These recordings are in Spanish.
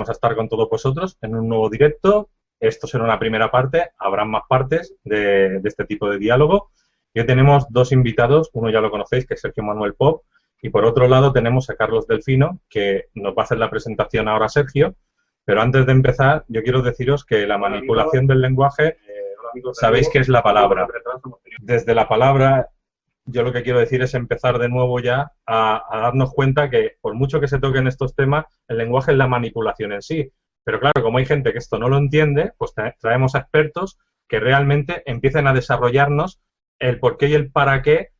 volvemos a estar con todos vosotros en un nuevo directo. Esto será una primera parte, habrán más partes de este tipo de diálogo. Y hoy tenemos dos invitados, uno ya lo conocéis, que es Sergio Manuel Pop, y por otro lado tenemos a Carlos Delfino, que nos va a hacer la presentación ahora Sergio. Pero antes de empezar, yo quiero deciros que la manipulación del lenguaje, sabéis que es la palabra. Desde la palabra, yo lo que quiero decir es empezar de nuevo ya a darnos cuenta que, por mucho que se toquen estos temas, el lenguaje es la manipulación en sí. Pero claro, como hay gente que esto no lo entiende, pues traemos a expertos que realmente empiecen a desarrollarnos el por qué y el para qué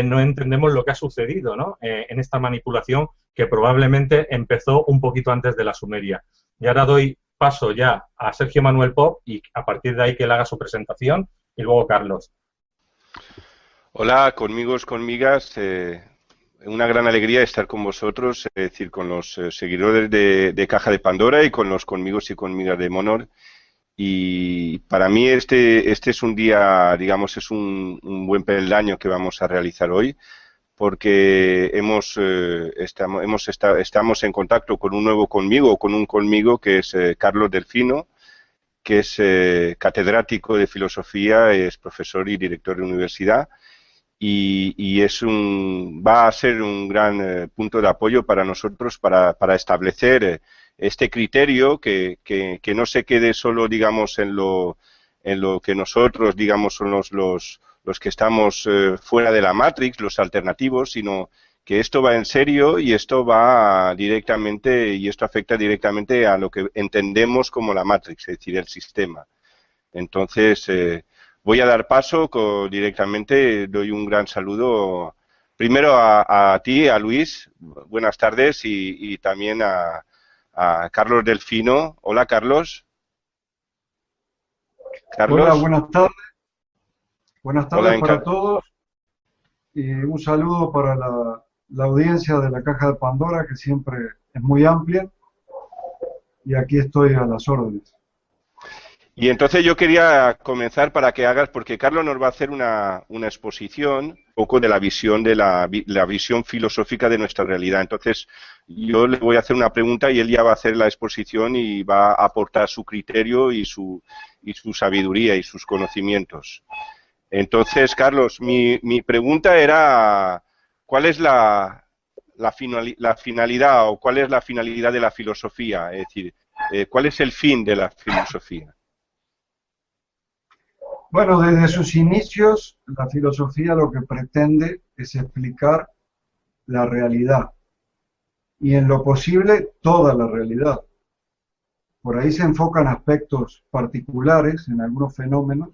no entendemos lo que ha sucedido, ¿no? En esta manipulación que probablemente empezó un poquito antes de la Sumeria. Y ahora doy paso ya a Sergio Manuel Pop y a partir de ahí que él haga su presentación y luego Carlos. Hola, conmigos, conmigas. Una gran alegría estar con vosotros, es decir, con los seguidores de Caja de Pandora y con los conmigos y conmigas de Monor. Y para mí este es un día, digamos, es un buen peldaño que vamos a realizar hoy, porque estamos en contacto con un nuevo conmigo, con un conmigo que es Carlos Delfino, que es catedrático de filosofía, es profesor y director de universidad. Y va a ser un gran punto de apoyo para nosotros para establecer este criterio que no se quede solo, digamos, en lo que nosotros, digamos, son los que estamos fuera de la Matrix, los alternativos, sino que esto va en serio y esto va directamente, y esto afecta directamente a lo que entendemos como la Matrix, es decir, el sistema. Entonces, voy a dar paso directamente, doy un gran saludo primero a ti, a Luis, buenas tardes, y también a Carlos Delfino. Hola, Carlos. Hola, buenas tardes. Buenas tardes Hola, para todos y un saludo para la audiencia de la Caja de Pandora, que siempre es muy amplia, y aquí estoy a las órdenes. Y entonces yo quería comenzar para que hagas, porque Carlos nos va a hacer una exposición un poco de la visión la visión filosófica de nuestra realidad. Entonces yo le voy a hacer una pregunta y él ya va a hacer la exposición y va a aportar su criterio y su sabiduría y sus conocimientos. Entonces, Carlos, mi pregunta era, ¿cuál es la finalidad o cuál es la finalidad de la filosofía? Es decir, ¿cuál es el fin de la filosofía? Bueno, desde sus inicios, la filosofía lo que pretende es explicar la realidad y en lo posible toda la realidad. Por ahí se enfocan aspectos particulares en algunos fenómenos,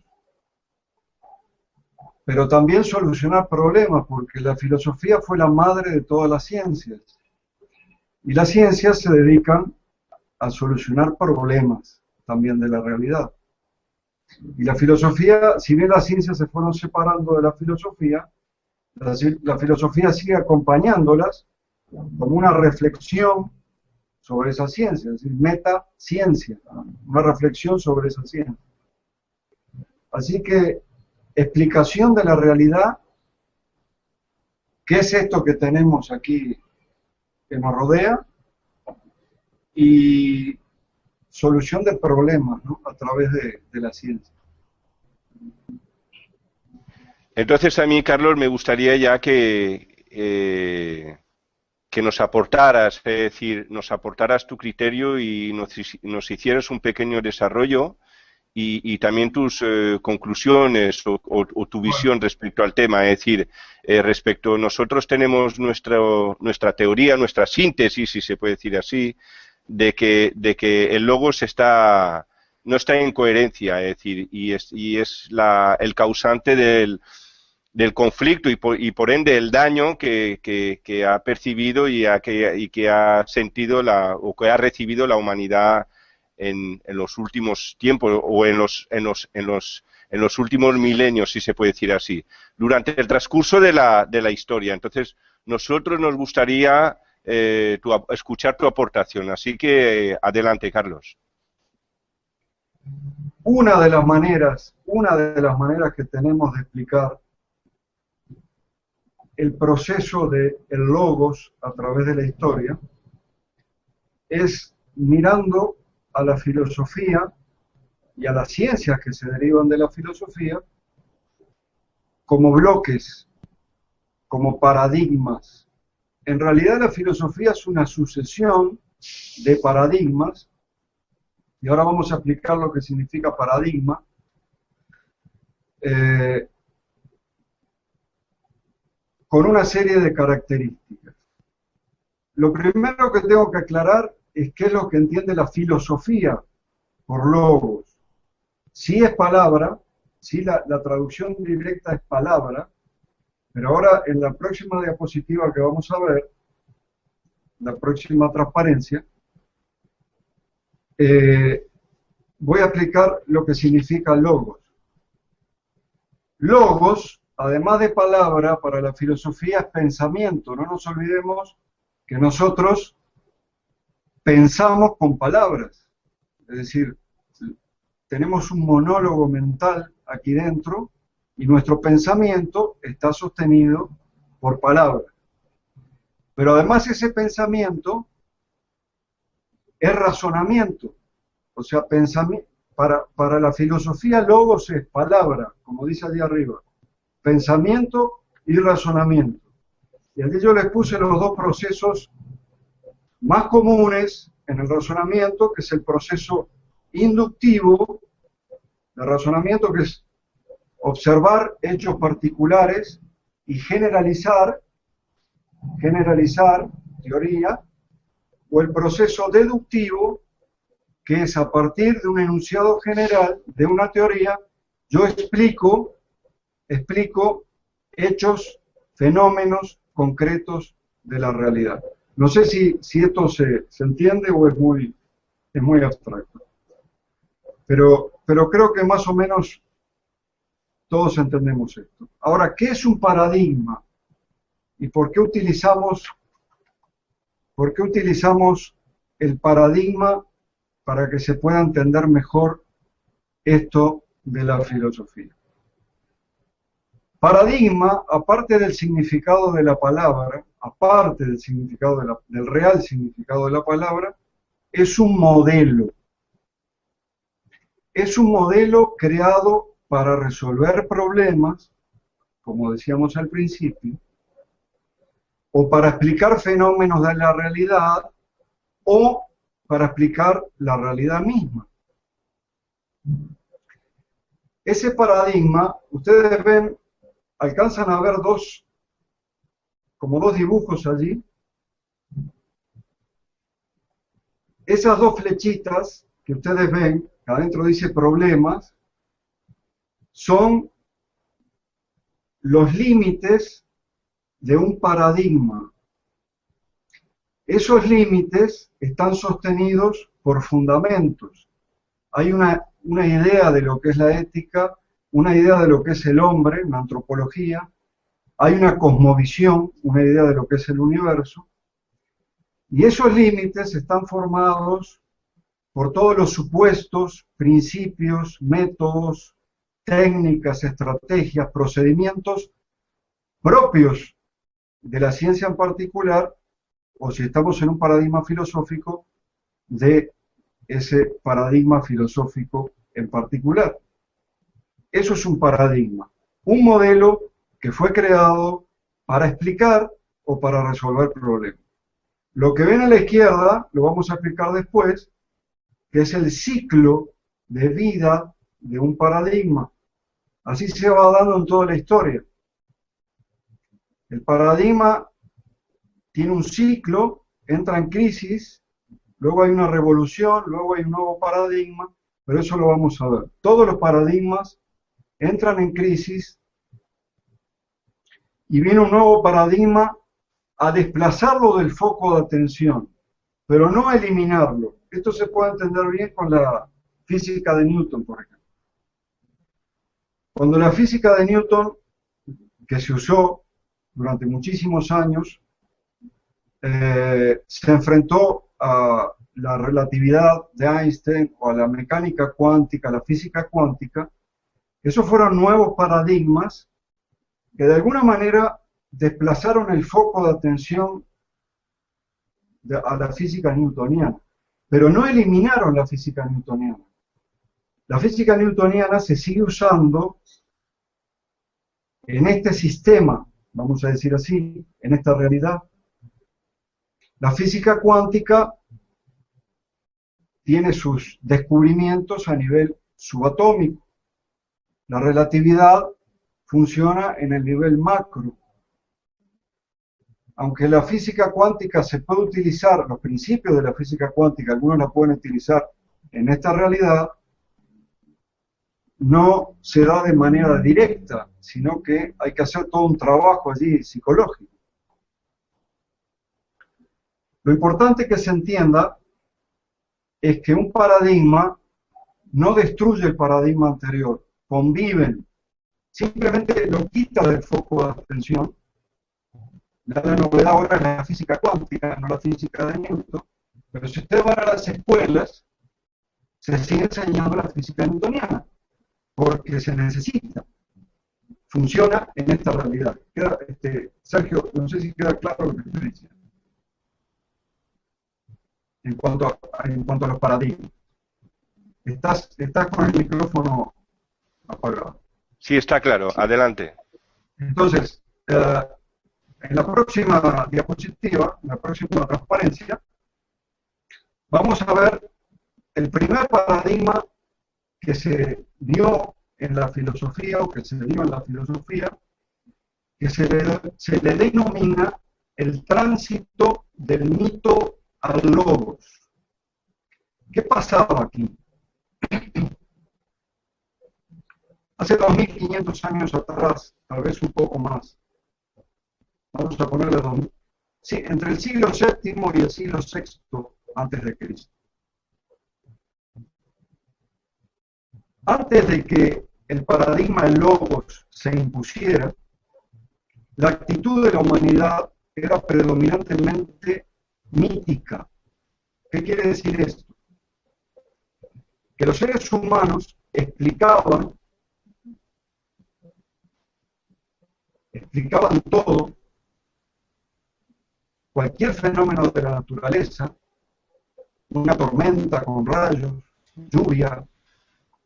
pero también solucionar problemas, porque la filosofía fue la madre de todas las ciencias. Y las ciencias se dedican a solucionar problemas también de la realidad. Y la filosofía, si bien las ciencias se fueron separando de la filosofía sigue acompañándolas como una reflexión sobre esa ciencia, es decir, metaciencia, una reflexión sobre esa ciencia. Así que, explicación de la realidad, ¿qué es esto que tenemos aquí que nos rodea? Y solución de problemas, ¿no?, a través de la ciencia. Entonces a mí, Carlos, me gustaría ya que nos aportaras, es decir, nos aportaras tu criterio y nos hicieras un pequeño desarrollo y también tus conclusiones o tu visión respecto al tema. Es decir, respecto, nosotros tenemos nuestra teoría, nuestra síntesis, si se puede decir así, de que el logos no está en coherencia, es decir, y es el causante del conflicto y por ende el daño que ha percibido y que ha sentido o que ha recibido la humanidad en los últimos tiempos o en los últimos milenios, si se puede decir así, durante el transcurso de la historia. Entonces, nosotros nos gustaría escuchar tu aportación. Así que adelante, Carlos. Una de las maneras que tenemos de explicar el proceso del logos a través de la historia es mirando a la filosofía y a las ciencias que se derivan de la filosofía como bloques, como paradigmas. En realidad la filosofía es una sucesión de paradigmas, y ahora vamos a explicar lo que significa paradigma. Con una serie de características. Lo primero que tengo que aclarar es qué es lo que entiende la filosofía por logos. Sí es palabra, sí la traducción directa es palabra, pero ahora en la próxima diapositiva que vamos a ver, la próxima transparencia, voy a explicar lo que significa logos. Logos, además de palabra, para la filosofía es pensamiento. No nos olvidemos que nosotros pensamos con palabras. Es decir, tenemos un monólogo mental aquí dentro y nuestro pensamiento está sostenido por palabras. Pero además ese pensamiento es razonamiento. O sea, para la filosofía logos es palabra, como dice allí arriba. Pensamiento y razonamiento. Y aquí yo les puse los dos procesos más comunes en el razonamiento, que es el proceso inductivo de razonamiento, que es observar hechos particulares y generalizar teoría, o el proceso deductivo, que es a partir de un enunciado general, de una teoría, yo explico hechos, fenómenos concretos de la realidad. No sé si esto se entiende o es muy abstracto. Pero creo que más o menos todos entendemos esto. Ahora, ¿qué es un paradigma? ¿Y por qué utilizamos el paradigma para que se pueda entender mejor esto de la filosofía? Paradigma, aparte del significado de la palabra, aparte del significado del real significado de la palabra, es un modelo. Es un modelo creado para resolver problemas, como decíamos al principio, o para explicar fenómenos de la realidad, o para explicar la realidad misma. Ese paradigma, ustedes ven, alcanzan a ver como dos dibujos allí. Esas dos flechitas que ustedes ven, que adentro dice problemas, son los límites de un paradigma. Esos límites están sostenidos por fundamentos. Hay una idea de lo que es la ética, una idea de lo que es el hombre, una antropología, hay una cosmovisión, una idea de lo que es el universo, y esos límites están formados por todos los supuestos, principios, métodos, técnicas, estrategias, procedimientos propios de la ciencia en particular, o si estamos en un paradigma filosófico, de ese paradigma filosófico en particular. Eso es un paradigma, un modelo que fue creado para explicar o para resolver problemas. Lo que ven a la izquierda, lo vamos a explicar después, que es el ciclo de vida de un paradigma. Así se va dando en toda la historia. El paradigma tiene un ciclo, entra en crisis, luego hay una revolución, luego hay un nuevo paradigma, pero eso lo vamos a ver. Todos los paradigmas entran en crisis y viene un nuevo paradigma a desplazarlo del foco de atención, pero no a eliminarlo. Esto se puede entender bien con la física de Newton, por ejemplo. Cuando la física de Newton, que se usó durante muchísimos años, se enfrentó a la relatividad de Einstein o a la mecánica cuántica, a la física cuántica, esos fueron nuevos paradigmas que de alguna manera desplazaron el foco de atención a la física newtoniana. pero no eliminaron la física newtoniana. La física newtoniana se sigue usando en este sistema, vamos a decir así, en esta realidad. La física cuántica tiene sus descubrimientos a nivel subatómico. La relatividad funciona en el nivel macro. Aunque la física cuántica se puede utilizar, los principios de la física cuántica, algunos la pueden utilizar en esta realidad, no se da de manera directa, sino que hay que hacer todo un trabajo allí psicológico. Lo importante que se entienda es que un paradigma no destruye el paradigma anterior, conviven, simplemente lo quita del foco de atención. La novedad ahora es la física cuántica, no la física de Newton, pero si ustedes van a las escuelas, se sigue enseñando la física newtoniana, porque se necesita, funciona en esta realidad. Sergio, no sé si queda claro lo que estoy diciendo en cuanto a los paradigmas. Estás con el micrófono apagado. Sí, está claro. Adelante. Entonces, en la próxima diapositiva, en la próxima transparencia, vamos a ver el primer paradigma que se dio en la filosofía, o que se dio en la filosofía, que se le denomina el tránsito del mito al logos. ¿Qué pasaba aquí? Hace 2500 años atrás, tal vez un poco más, vamos a ponerle 2000, sí, entre el siglo VII y el siglo VI antes de Cristo. Antes de que el paradigma del logos se impusiera, la actitud de la humanidad era predominantemente mítica. ¿Qué quiere decir esto? Que los seres humanos explicaban todo, cualquier fenómeno de la naturaleza, una tormenta con rayos, lluvia,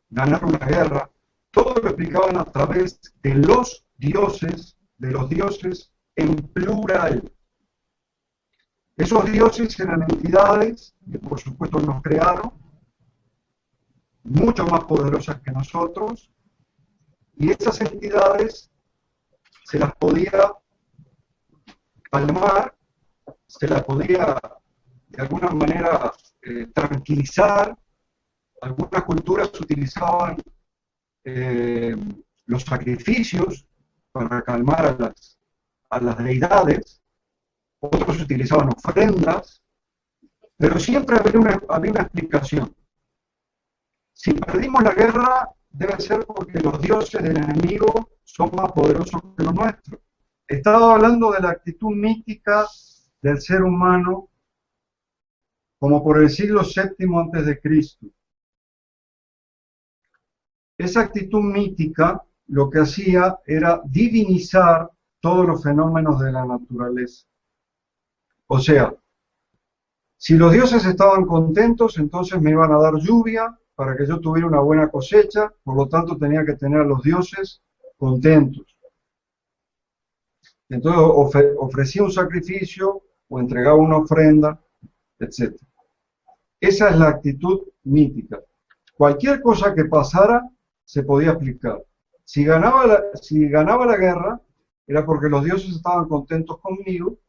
ganar una guerra, todo lo explicaban a través de los dioses en plural. Esos dioses eran entidades que por supuesto nos crearon, mucho más poderosas que nosotros, y esas entidades se las podía calmar, se las podía de alguna manera tranquilizar. Algunas culturas utilizaban los sacrificios para calmar a las deidades, otros utilizaban ofrendas, pero siempre había una explicación. Si perdimos la guerra, debe ser porque los dioses del enemigo son más poderosos que los nuestros. Estaba hablando de la actitud mítica del ser humano como por el siglo VII antes de Cristo. Esa actitud mítica lo que hacía era divinizar todos los fenómenos de la naturaleza. O sea, si los dioses estaban contentos, entonces me iban a dar lluvia para que yo tuviera una buena cosecha, por lo tanto tenía que tener a los dioses contentos. Entonces ofrecía un sacrificio o entregaba una ofrenda, etc. Esa es la actitud mítica. Cualquier cosa que pasara se podía explicar. Si ganaba la guerra, era porque los dioses estaban contentos conmigo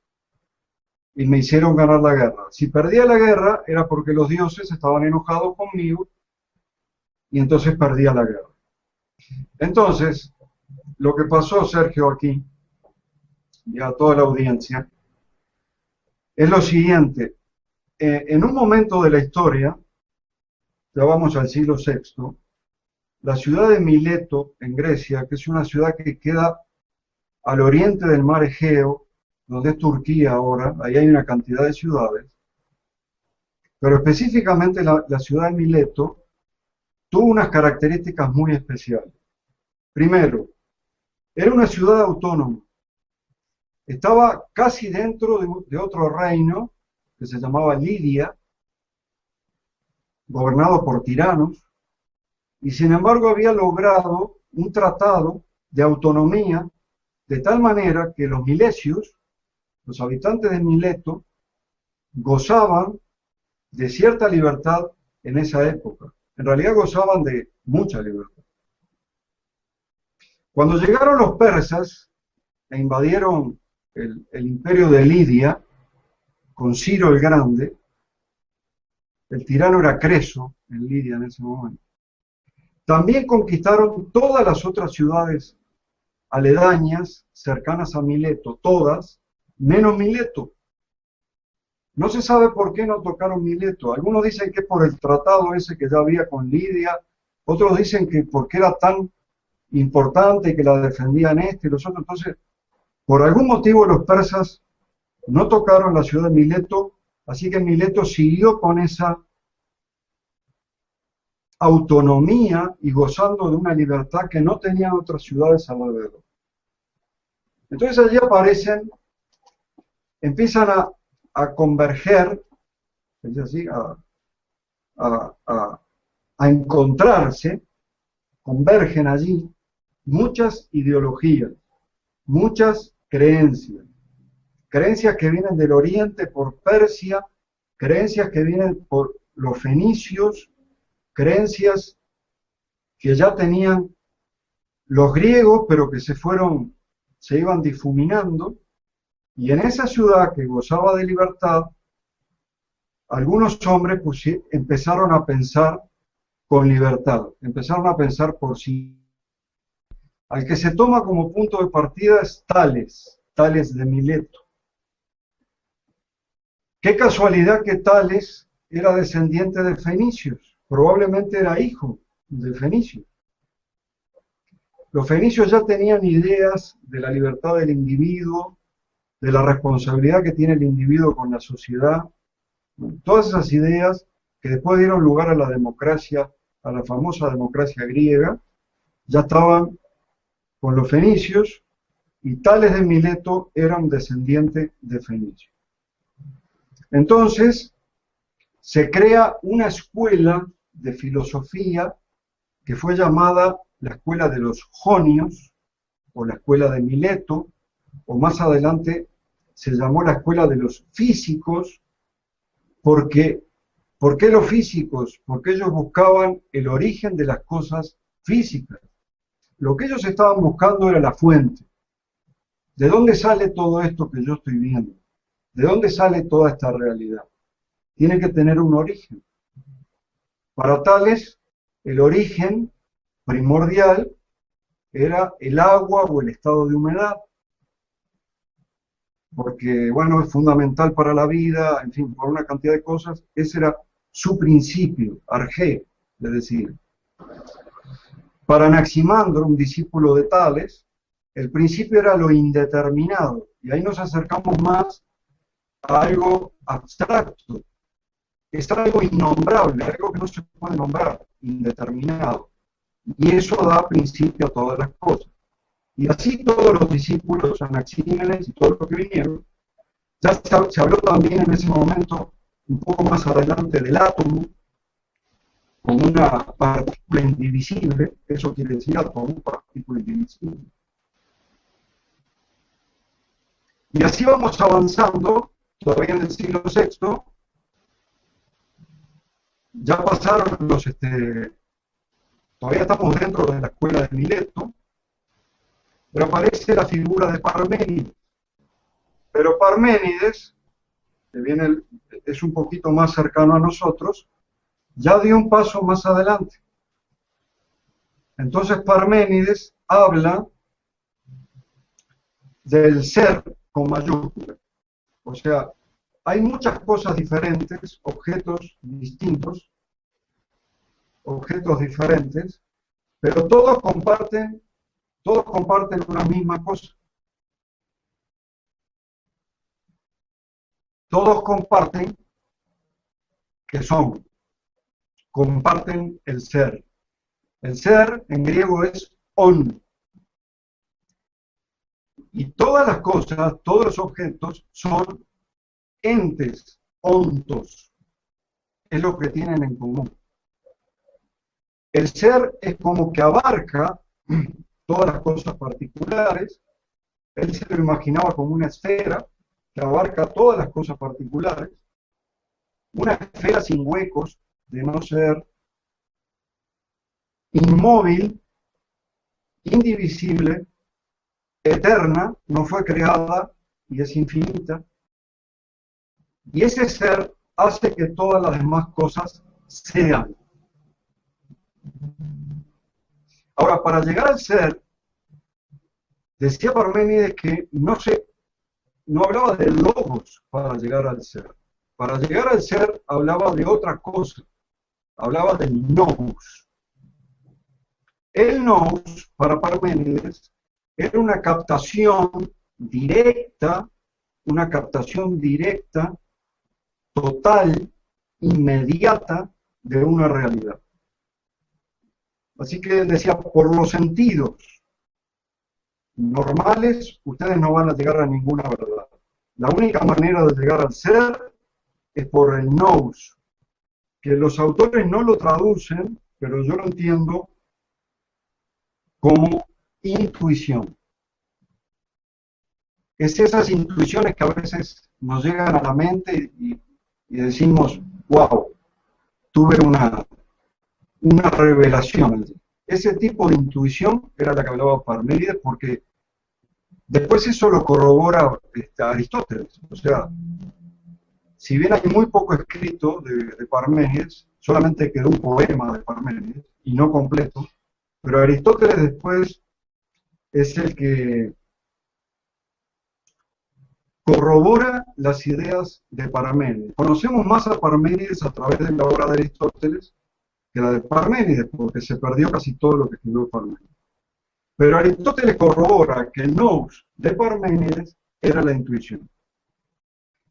y me hicieron ganar la guerra. Si perdía la guerra, era porque los dioses estaban enojados conmigo y entonces perdía la guerra. Entonces, lo que pasó, Sergio, aquí, y a toda la audiencia, es lo siguiente. En un momento de la historia, ya vamos al siglo VI, la ciudad de Mileto, en Grecia, que es una ciudad que queda al oriente del mar Egeo, donde es Turquía ahora, ahí hay una cantidad de ciudades, pero específicamente la ciudad de Mileto tuvo unas características muy especiales. Primero, era una ciudad autónoma, estaba casi dentro de otro reino que se llamaba Lidia, gobernado por tiranos, y sin embargo había logrado un tratado de autonomía de tal manera que los milesios, los habitantes de Mileto, gozaban de cierta libertad en esa época. En realidad gozaban de mucha libertad. Cuando llegaron los persas e invadieron el imperio de Lidia con Ciro el Grande, el tirano era Creso en Lidia en ese momento, también conquistaron todas las otras ciudades aledañas cercanas a Mileto, todas, menos Mileto. No se sabe por qué no tocaron Mileto. Algunos dicen que por el tratado ese que ya había con Lidia, otros dicen que porque era tan importante que la defendían y los otros. Entonces, por algún motivo los persas no tocaron la ciudad de Mileto, así que Mileto siguió con esa autonomía y gozando de una libertad que no tenían otras ciudades alrededor. Entonces allí aparecen, empiezan a converger, es decir, a encontrarse, convergen allí muchas ideologías, muchas creencias, creencias que vienen del oriente por Persia, creencias que vienen por los fenicios, creencias que ya tenían los griegos, pero que se iban difuminando, y en esa ciudad que gozaba de libertad, algunos hombres empezaron a pensar con libertad, empezaron a pensar por sí. Al que se toma como punto de partida es Tales de Mileto. Qué casualidad que Tales era descendiente de fenicios, probablemente era hijo de fenicios. Los fenicios ya tenían ideas de la libertad del individuo, de la responsabilidad que tiene el individuo con la sociedad, todas esas ideas que después dieron lugar a la democracia, a la famosa democracia griega, ya estaban con los fenicios, y Tales de Mileto era un descendiente de fenicios. Entonces, se crea una escuela de filosofía que fue llamada la escuela de los jonios, o la escuela de Mileto, o más adelante se llamó la escuela de los físicos, porque, ¿por qué los físicos? Porque ellos buscaban el origen de las cosas físicas. Lo que ellos estaban buscando era la fuente. ¿De dónde sale todo esto que yo estoy viendo? ¿De dónde sale toda esta realidad? Tiene que tener un origen. Para Tales, el origen primordial era el agua o el estado de humedad, porque, bueno, es fundamental para la vida, en fin, por una cantidad de cosas. Ese era su principio, arjé, es decir. Para Anaximandro, un discípulo de Tales, el principio era lo indeterminado, y ahí nos acercamos más a algo abstracto. Es algo innombrable, algo que no se puede nombrar, indeterminado. Y eso da principio a todas las cosas. Y así todos los discípulos anaxímenes y todos los que vinieron, ya se habló también en ese momento, un poco más adelante, del átomo, como una partícula indivisible. Eso quiere decir átomo, partícula indivisible. Y así vamos avanzando, todavía en el siglo VI, ya pasaron todavía estamos dentro de la escuela de Mileto, pero aparece la figura de Parménides. Pero Parménides, que es un poquito más cercano a nosotros, ya dio un paso más adelante. Entonces Parménides habla del ser con mayúscula. O sea, hay muchas cosas diferentes, objetos distintos, objetos diferentes, pero todos comparten una misma cosa. Todos comparten comparten el ser. El ser en griego es on. Y todas las cosas, todos los objetos son entes, ontos. Es lo que tienen en común. El ser es como que abarca todas las cosas particulares. Él se lo imaginaba como una esfera que abarca todas las cosas particulares, una esfera sin huecos, de no ser inmóvil, indivisible, eterna, no fue creada y es infinita. Y ese ser hace que todas las demás cosas sean. Ahora, para llegar al ser, decía Parménides que no hablaba de logos para llegar al ser. Para llegar al ser hablaba de otra cosa, hablaba del nous. El nous, para Parménides, era una captación directa, total, inmediata de una realidad. Así que él decía, por los sentidos normales, ustedes no van a llegar a ninguna verdad. La única manera de llegar al ser es por el nous, que los autores no lo traducen, pero yo lo entiendo como intuición. Es esas intuiciones que a veces nos llegan a la mente y decimos, wow, tuve una revelación. Ese tipo de intuición era la que hablaba Parménides, porque después eso lo corrobora Aristóteles. O sea, si bien hay muy poco escrito de Parménides, solamente quedó un poema de Parménides, y no completo, pero Aristóteles después es el que corrobora las ideas de Parménides. Conocemos más a Parménides a través de la obra de Aristóteles que la de Parménides, porque se perdió casi todo lo que escribió Parménides. Pero Aristóteles corrobora que el nous de Parménides era la intuición.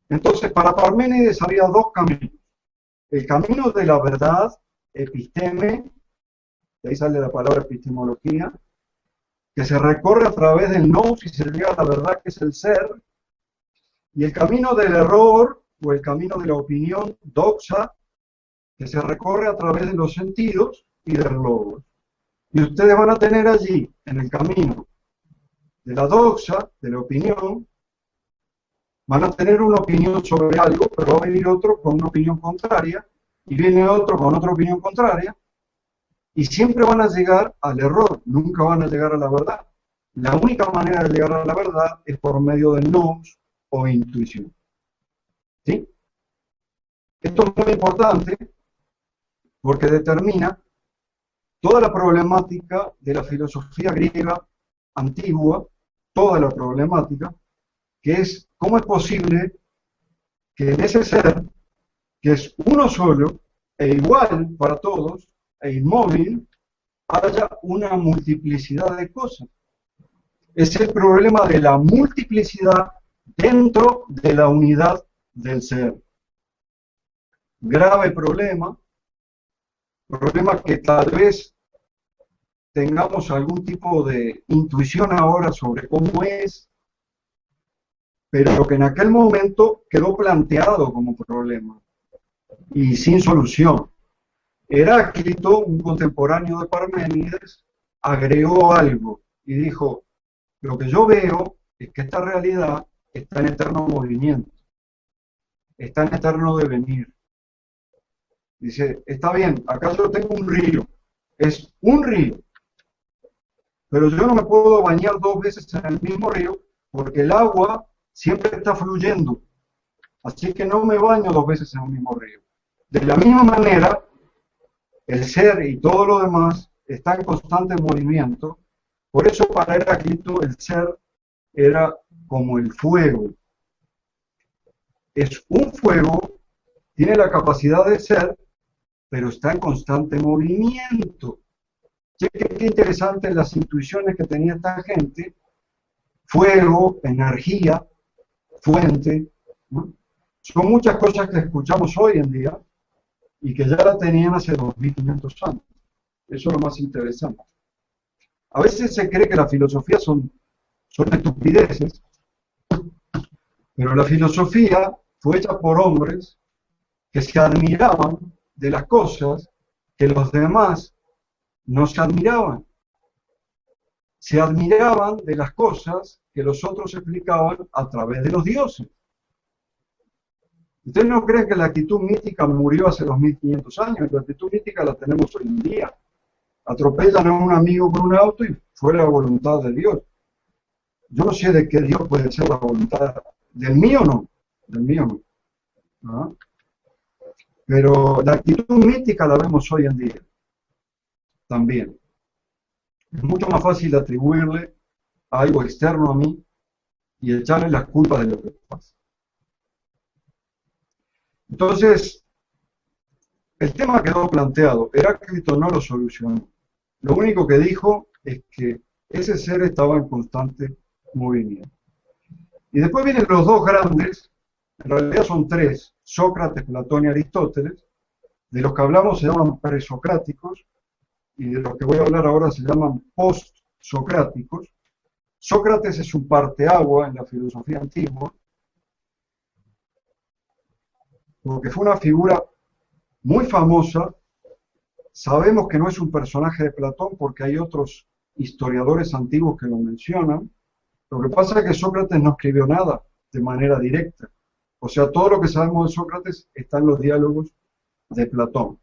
Entonces, para Parménides había dos caminos. El camino de la verdad, episteme, de ahí sale la palabra epistemología, que se recorre a través del nous y se llega a la verdad que es el ser, y el camino del error, o el camino de la opinión, doxa, que se recorre a través de los sentidos y del logos. Y ustedes van a tener allí, en el camino de la doxa, de la opinión, van a tener una opinión sobre algo, pero va a venir otro con una opinión contraria, y viene otro con otra opinión contraria, y siempre van a llegar al error, nunca van a llegar a la verdad. La única manera de llegar a la verdad es por medio del nous o intuición. ¿Sí? Esto es muy importante porque determina toda la problemática de la filosofía griega antigua, toda la problemática, que es cómo es posible que en ese ser, que es uno solo, e igual para todos, e inmóvil, haya una multiplicidad de cosas. Es el problema de la multiplicidad dentro de la unidad del ser. Grave problema que tal vez tengamos algún tipo de intuición ahora sobre cómo es, pero que en aquel momento quedó planteado como problema y sin solución. Heráclito, un contemporáneo de Parménides, agregó algo y dijo, lo que yo veo es que esta realidad está en eterno movimiento, está en eterno devenir. Dice, está bien, acá yo tengo un río, es un río, pero yo no me puedo bañar dos veces en el mismo río porque el agua siempre está fluyendo, así que no me baño dos veces en el mismo río. De la misma manera, el ser y todo lo demás está en constante movimiento, por eso para Heráclito el ser era como el fuego. Es un fuego, tiene la capacidad de ser, pero está en constante movimiento. Qué interesante las intuiciones que tenía esta gente. Fuego, energía, fuente, ¿no? Son muchas cosas que escuchamos hoy en día y que ya la tenían hace 2500 años. Eso es lo más interesante. A veces se cree que la filosofía son estupideces, pero la filosofía fue hecha por hombres que se admiraban de las cosas que los demás no se admiraban de las cosas que los otros explicaban a través de los dioses. ¿Ustedes no creen que la actitud mística murió hace 2500 años? La actitud mística la tenemos hoy en día. Atropellan a un amigo con un auto y fue la voluntad de Dios. Yo no sé de qué Dios puede ser la voluntad. Del mío no. Del mío no. ¿Ah? Pero la actitud mística la vemos hoy en día. También. Es mucho más fácil atribuirle a algo externo a mí y echarle las culpas de lo que pasa. Entonces, el tema quedó planteado. Heráclito no lo solucionó. Lo único que dijo es que ese ser estaba en constante movimiento. Y después vienen los dos grandes, en realidad son tres, Sócrates, Platón y Aristóteles. De los que hablamos se llaman presocráticos, y de los que voy a hablar ahora se llaman post-socráticos. Sócrates es un parteagua en la filosofía antigua, porque fue una figura muy famosa. Sabemos que no es un personaje de Platón porque hay otros historiadores antiguos que lo mencionan. Lo que pasa es que Sócrates no escribió nada de manera directa. O sea, todo lo que sabemos de Sócrates está en los diálogos de Platón.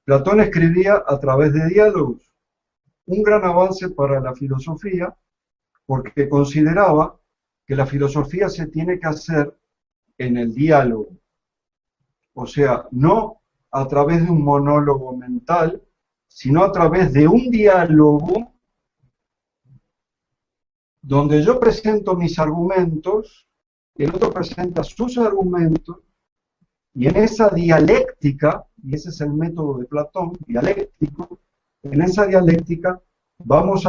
Platón escribía a través de diálogos. Un gran avance para la filosofía, porque consideraba que la filosofía se tiene que hacer en el diálogo. O sea, no a través de un monólogo mental, sino a través de un diálogo donde yo presento mis argumentos, el otro presenta sus argumentos, y en esa dialéctica, y ese es el método de Platón, dialéctico, en esa dialéctica vamos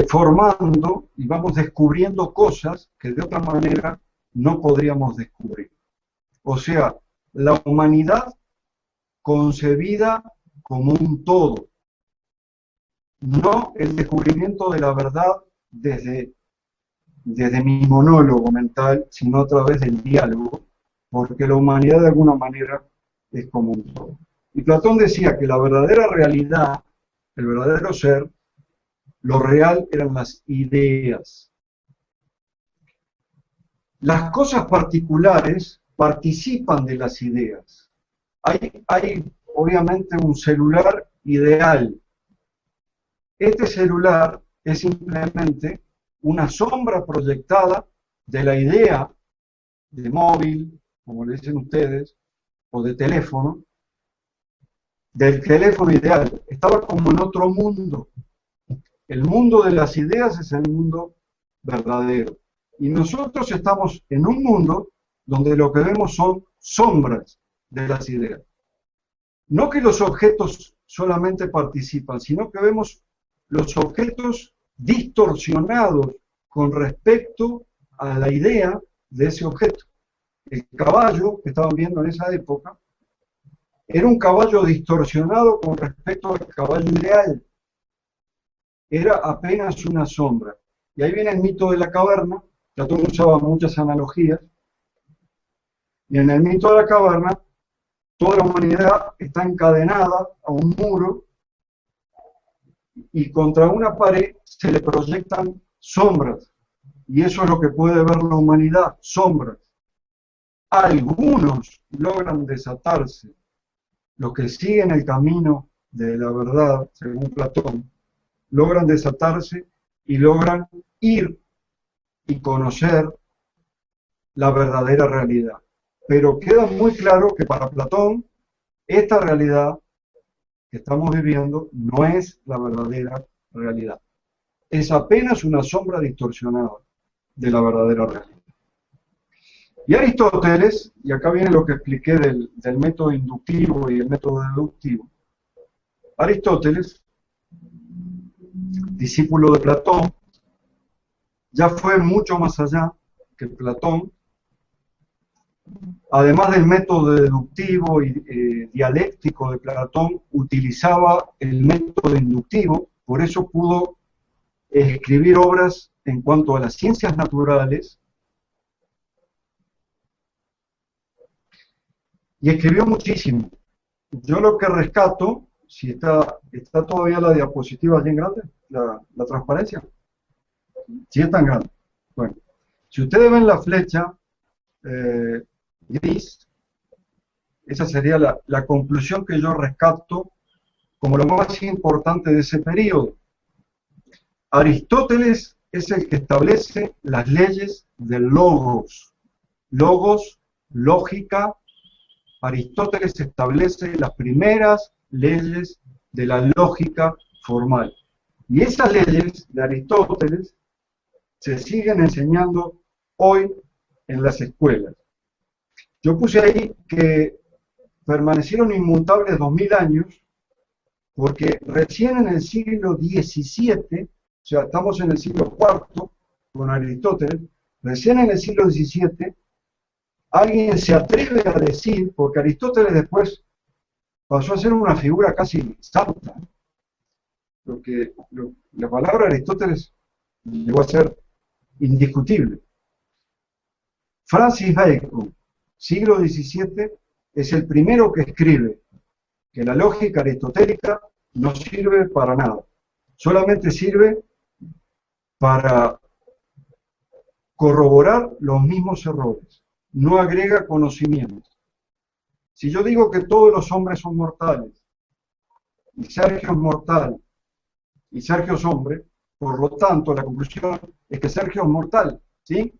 formando y vamos descubriendo cosas que de otra manera no podríamos descubrir. O sea, la humanidad concebida como un todo, no el descubrimiento de la verdad desde mi monólogo mental, sino a través del diálogo, porque la humanidad de alguna manera es como un todo. Y Platón decía que la verdadera realidad, el verdadero ser, lo real eran las ideas. Las cosas particulares participan de las ideas. Hay obviamente un celular ideal. Este celular es simplemente una sombra proyectada de la idea de móvil, como le dicen ustedes, o de teléfono, del teléfono ideal. Estaba como en otro mundo. El mundo de las ideas es el mundo verdadero. Y nosotros estamos en un mundo donde lo que vemos son sombras de las ideas. No que los objetos solamente participan, sino que vemos los objetos distorsionados con respecto a la idea de ese objeto. El caballo que estaban viendo en esa época era un caballo distorsionado con respecto al caballo ideal. Era apenas una sombra. Y ahí viene el mito de la caverna. Platón usaba muchas analogías. Y en el mito de la caverna, toda la humanidad está encadenada a un muro y contra una pared se le proyectan sombras. Y eso es lo que puede ver la humanidad, sombras. Algunos logran desatarse. Los que siguen el camino de la verdad, según Platón, logran desatarse y logran ir y conocer la verdadera realidad. Pero queda muy claro que para Platón, esta realidad que estamos viviendo no es la verdadera realidad. Es apenas una sombra distorsionada de la verdadera realidad. Y Aristóteles, y acá viene lo que expliqué del método inductivo y el método deductivo. Aristóteles, discípulo de Platón, ya fue mucho más allá que Platón. Además del método deductivo y dialéctico de Platón, utilizaba el método inductivo, por eso pudo escribir obras en cuanto a las ciencias naturales, y escribió muchísimo. yo lo que rescato, si está todavía la diapositiva bien grande, la transparencia, si es tan grande. Bueno, si ustedes ven la flecha gris, esa sería la conclusión que yo rescato como lo más importante de ese periodo. Aristóteles es el que establece las leyes del logos. Logos, lógica. Aristóteles establece las primeras leyes de la lógica formal. Y esas leyes de Aristóteles se siguen enseñando hoy en las escuelas. Yo puse ahí que permanecieron inmutables 2000 años, porque recién en el siglo XVII, o sea, estamos en el siglo IV con Aristóteles, recién en el siglo XVII, alguien se atreve a decir, porque Aristóteles después pasó a ser una figura casi santa, la palabra Aristóteles llegó a ser indiscutible. Francis Bacon, siglo XVII, es el primero que escribe que la lógica aristotélica no sirve para nada, solamente sirve para corroborar los mismos errores, no agrega conocimiento. Si yo digo que todos los hombres son mortales, y Sergio es mortal, y Sergio es hombre, por lo tanto la conclusión es que Sergio es mortal, ¿sí?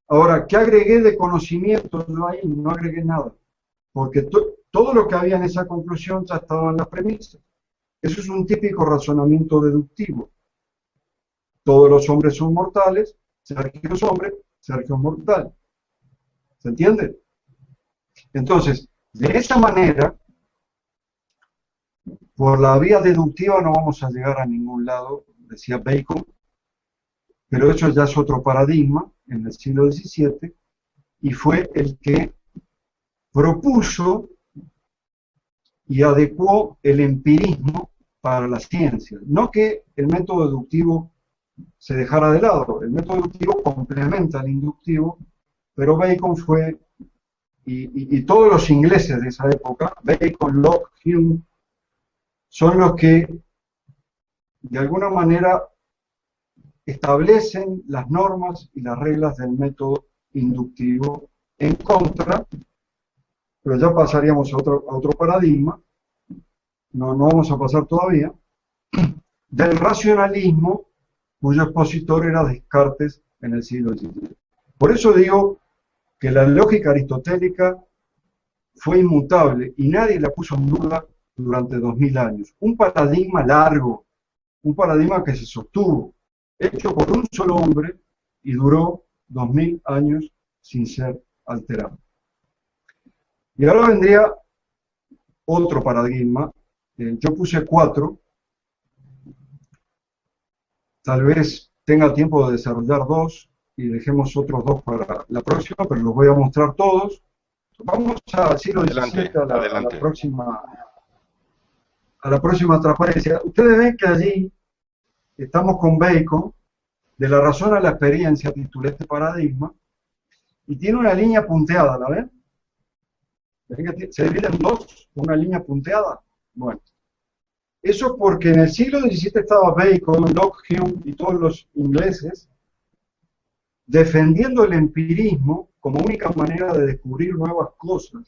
Ahora, ¿qué agregué de conocimiento yo ahí? No agregué nada, porque todo lo que había en esa conclusión ya estaba en la premisa. Eso es un típico razonamiento deductivo. Todos los hombres son mortales, Sergio es hombre, Sergio es mortal. ¿Se entiende? Entonces, de esa manera, por la vía deductiva no vamos a llegar a ningún lado, decía Bacon, pero eso ya es otro paradigma en el siglo XVII, y fue el que propuso y adecuó el empirismo para la ciencia. No que el método deductivo se dejara de lado, el método deductivo complementa al inductivo, pero Bacon fue, y todos los ingleses de esa época, Bacon, Locke, Hume, son los que de alguna manera establecen las normas y las reglas del método inductivo en contra, pero ya pasaríamos a otro paradigma, no vamos a pasar todavía, del racionalismo, cuyo expositor era Descartes en el siglo XVII. Por eso digo que la lógica aristotélica fue inmutable y nadie la puso en duda durante 2000 años. Un paradigma largo, un paradigma que se sostuvo, hecho por un solo hombre y duró 2000 años sin ser alterado. Y ahora vendría otro paradigma, yo puse 4, tal vez tenga tiempo de desarrollar 2 y dejemos otros 2 para la próxima, pero los voy a mostrar todos. Vamos al siglo XVII, a la próxima transparencia. Ustedes ven que allí estamos con Bacon, de la razón a la experiencia, titulé este paradigma, y tiene una línea punteada, ¿la ven? ¿Ven que se divide en 2, una línea punteada? Bueno, eso es porque en el siglo XVII estaba Bacon, Locke, Hume y todos los ingleses defendiendo el empirismo como única manera de descubrir nuevas cosas.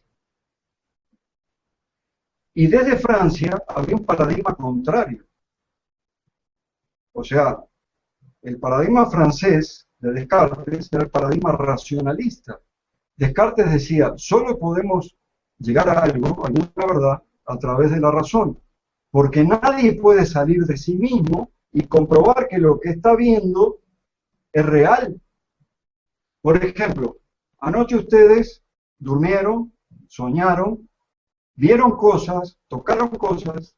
Y desde Francia había un paradigma contrario. O sea, el paradigma francés de Descartes era el paradigma racionalista. Descartes decía, solo podemos llegar a algo, a alguna verdad, a través de la razón, porque nadie puede salir de sí mismo y comprobar que lo que está viendo es real. Por ejemplo, anoche ustedes durmieron, soñaron, vieron cosas, tocaron cosas,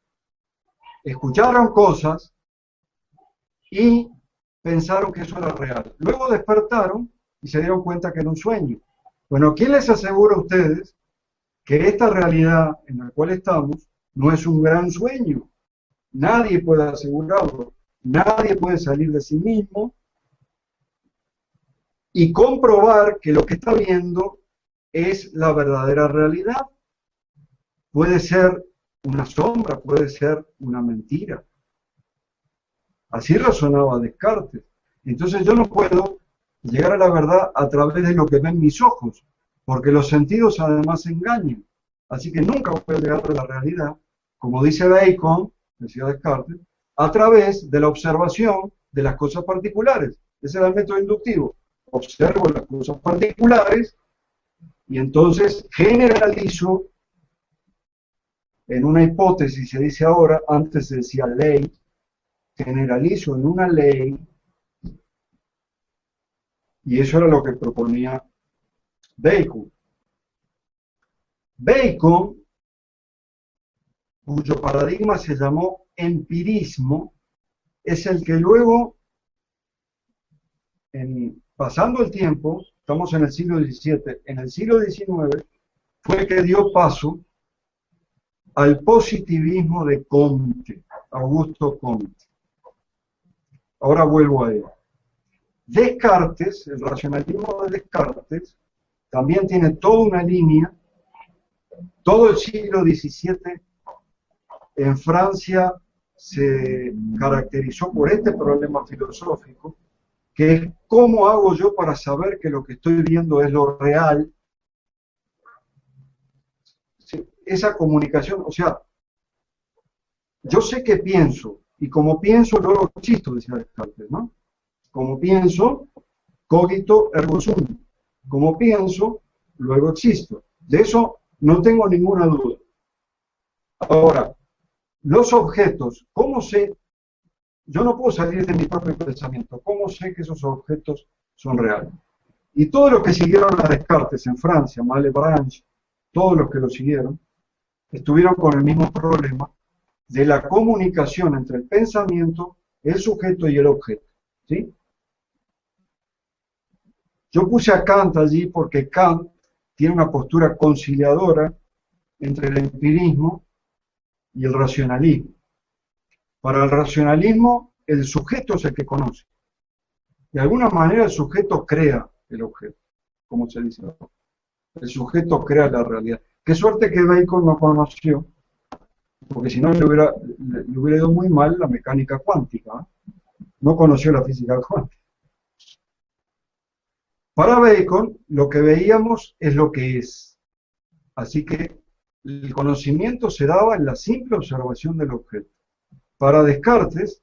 escucharon cosas y pensaron que eso era real. Luego despertaron y se dieron cuenta que era un sueño. Bueno, ¿quién les asegura a ustedes que esta realidad en la cual estamos no es un gran sueño? Nadie puede asegurarlo. Nadie puede salir de sí mismo y comprobar que lo que está viendo es la verdadera realidad. puede ser una sombra, puede ser una mentira. Así razonaba Descartes. Entonces yo no puedo llegar a la verdad a través de lo que ven mis ojos, porque los sentidos además engañan. Así que nunca voy a llegar a la realidad, como dice Bacon, decía Descartes, a través de la observación de las cosas particulares. Ese era el método inductivo. Observo las cosas particulares y entonces generalizo en una hipótesis, se dice ahora, antes se decía ley, generalizo en una ley, y eso era lo que proponía Bacon. Bacon, cuyo paradigma se llamó empirismo, es el que luego, pasando el tiempo, estamos en el siglo XVII, en el siglo XIX, fue el que dio paso al positivismo de Comte, Augusto Comte. Ahora vuelvo a él. Descartes, el racionalismo de Descartes, también tiene toda una línea. Todo el siglo XVII en Francia se caracterizó por este problema filosófico, que es cómo hago yo para saber que lo que estoy viendo es lo real. Esa comunicación, o sea, yo sé que pienso, y como pienso luego existo, decía Descartes, ¿no? Como pienso, cogito ergo sum. Como pienso, luego existo. De eso no tengo ninguna duda. Ahora, los objetos, ¿cómo sé? Yo no puedo salir de mi propio pensamiento. ¿Cómo sé que esos objetos son reales? Y todos los que siguieron a Descartes en Francia, Malebranche, todos los que lo siguieron, estuvieron con el mismo problema de la comunicación entre el pensamiento, el sujeto y el objeto. ¿Sí? Yo puse a Kant allí porque Kant tiene una postura conciliadora entre el empirismo y el racionalismo. Para el racionalismo, el sujeto es el que conoce. De alguna manera el sujeto crea el objeto, como se dice. El sujeto crea la realidad. Qué suerte que Bacon no conoció, porque si no le hubiera ido muy mal la mecánica cuántica. ¿Eh? No conoció la física cuántica. Para Bacon, lo que veíamos es lo que es. Así que el conocimiento se daba en la simple observación del objeto. Para Descartes,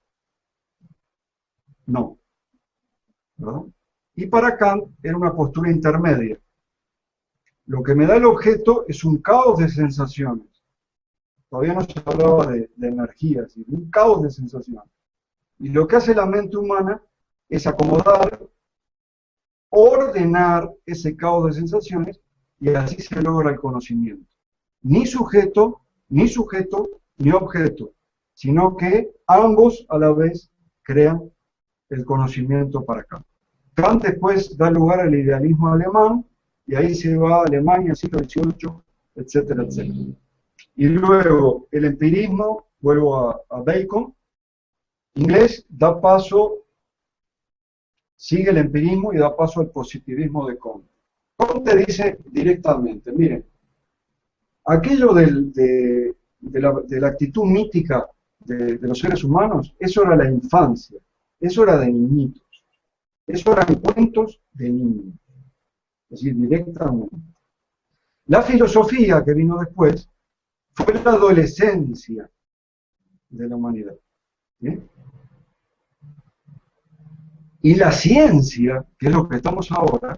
no. ¿Verdad? Y para Kant era una postura intermedia. Lo que me da el objeto es un caos de sensaciones. Todavía no se hablaba de energía, sino un caos de sensaciones. Y lo que hace la mente humana es acomodar, ordenar ese caos de sensaciones, y así se logra el conocimiento. Ni sujeto, ni objeto, sino que ambos a la vez crean el conocimiento para Kant. Kant después da lugar al idealismo alemán, y ahí se va a Alemania, siglo XVIII, etcétera, etcétera. Y luego el empirismo, vuelvo a Bacon, inglés, da paso, sigue el empirismo y da paso al positivismo de Comte. Comte dice directamente, miren, aquello de la actitud mítica de los seres humanos, eso era la infancia, eso era de niñitos, eso eran cuentos de niños, es decir, directamente. La filosofía que vino después fue la adolescencia de la humanidad. ¿Sí? Y la ciencia, que es lo que estamos ahora,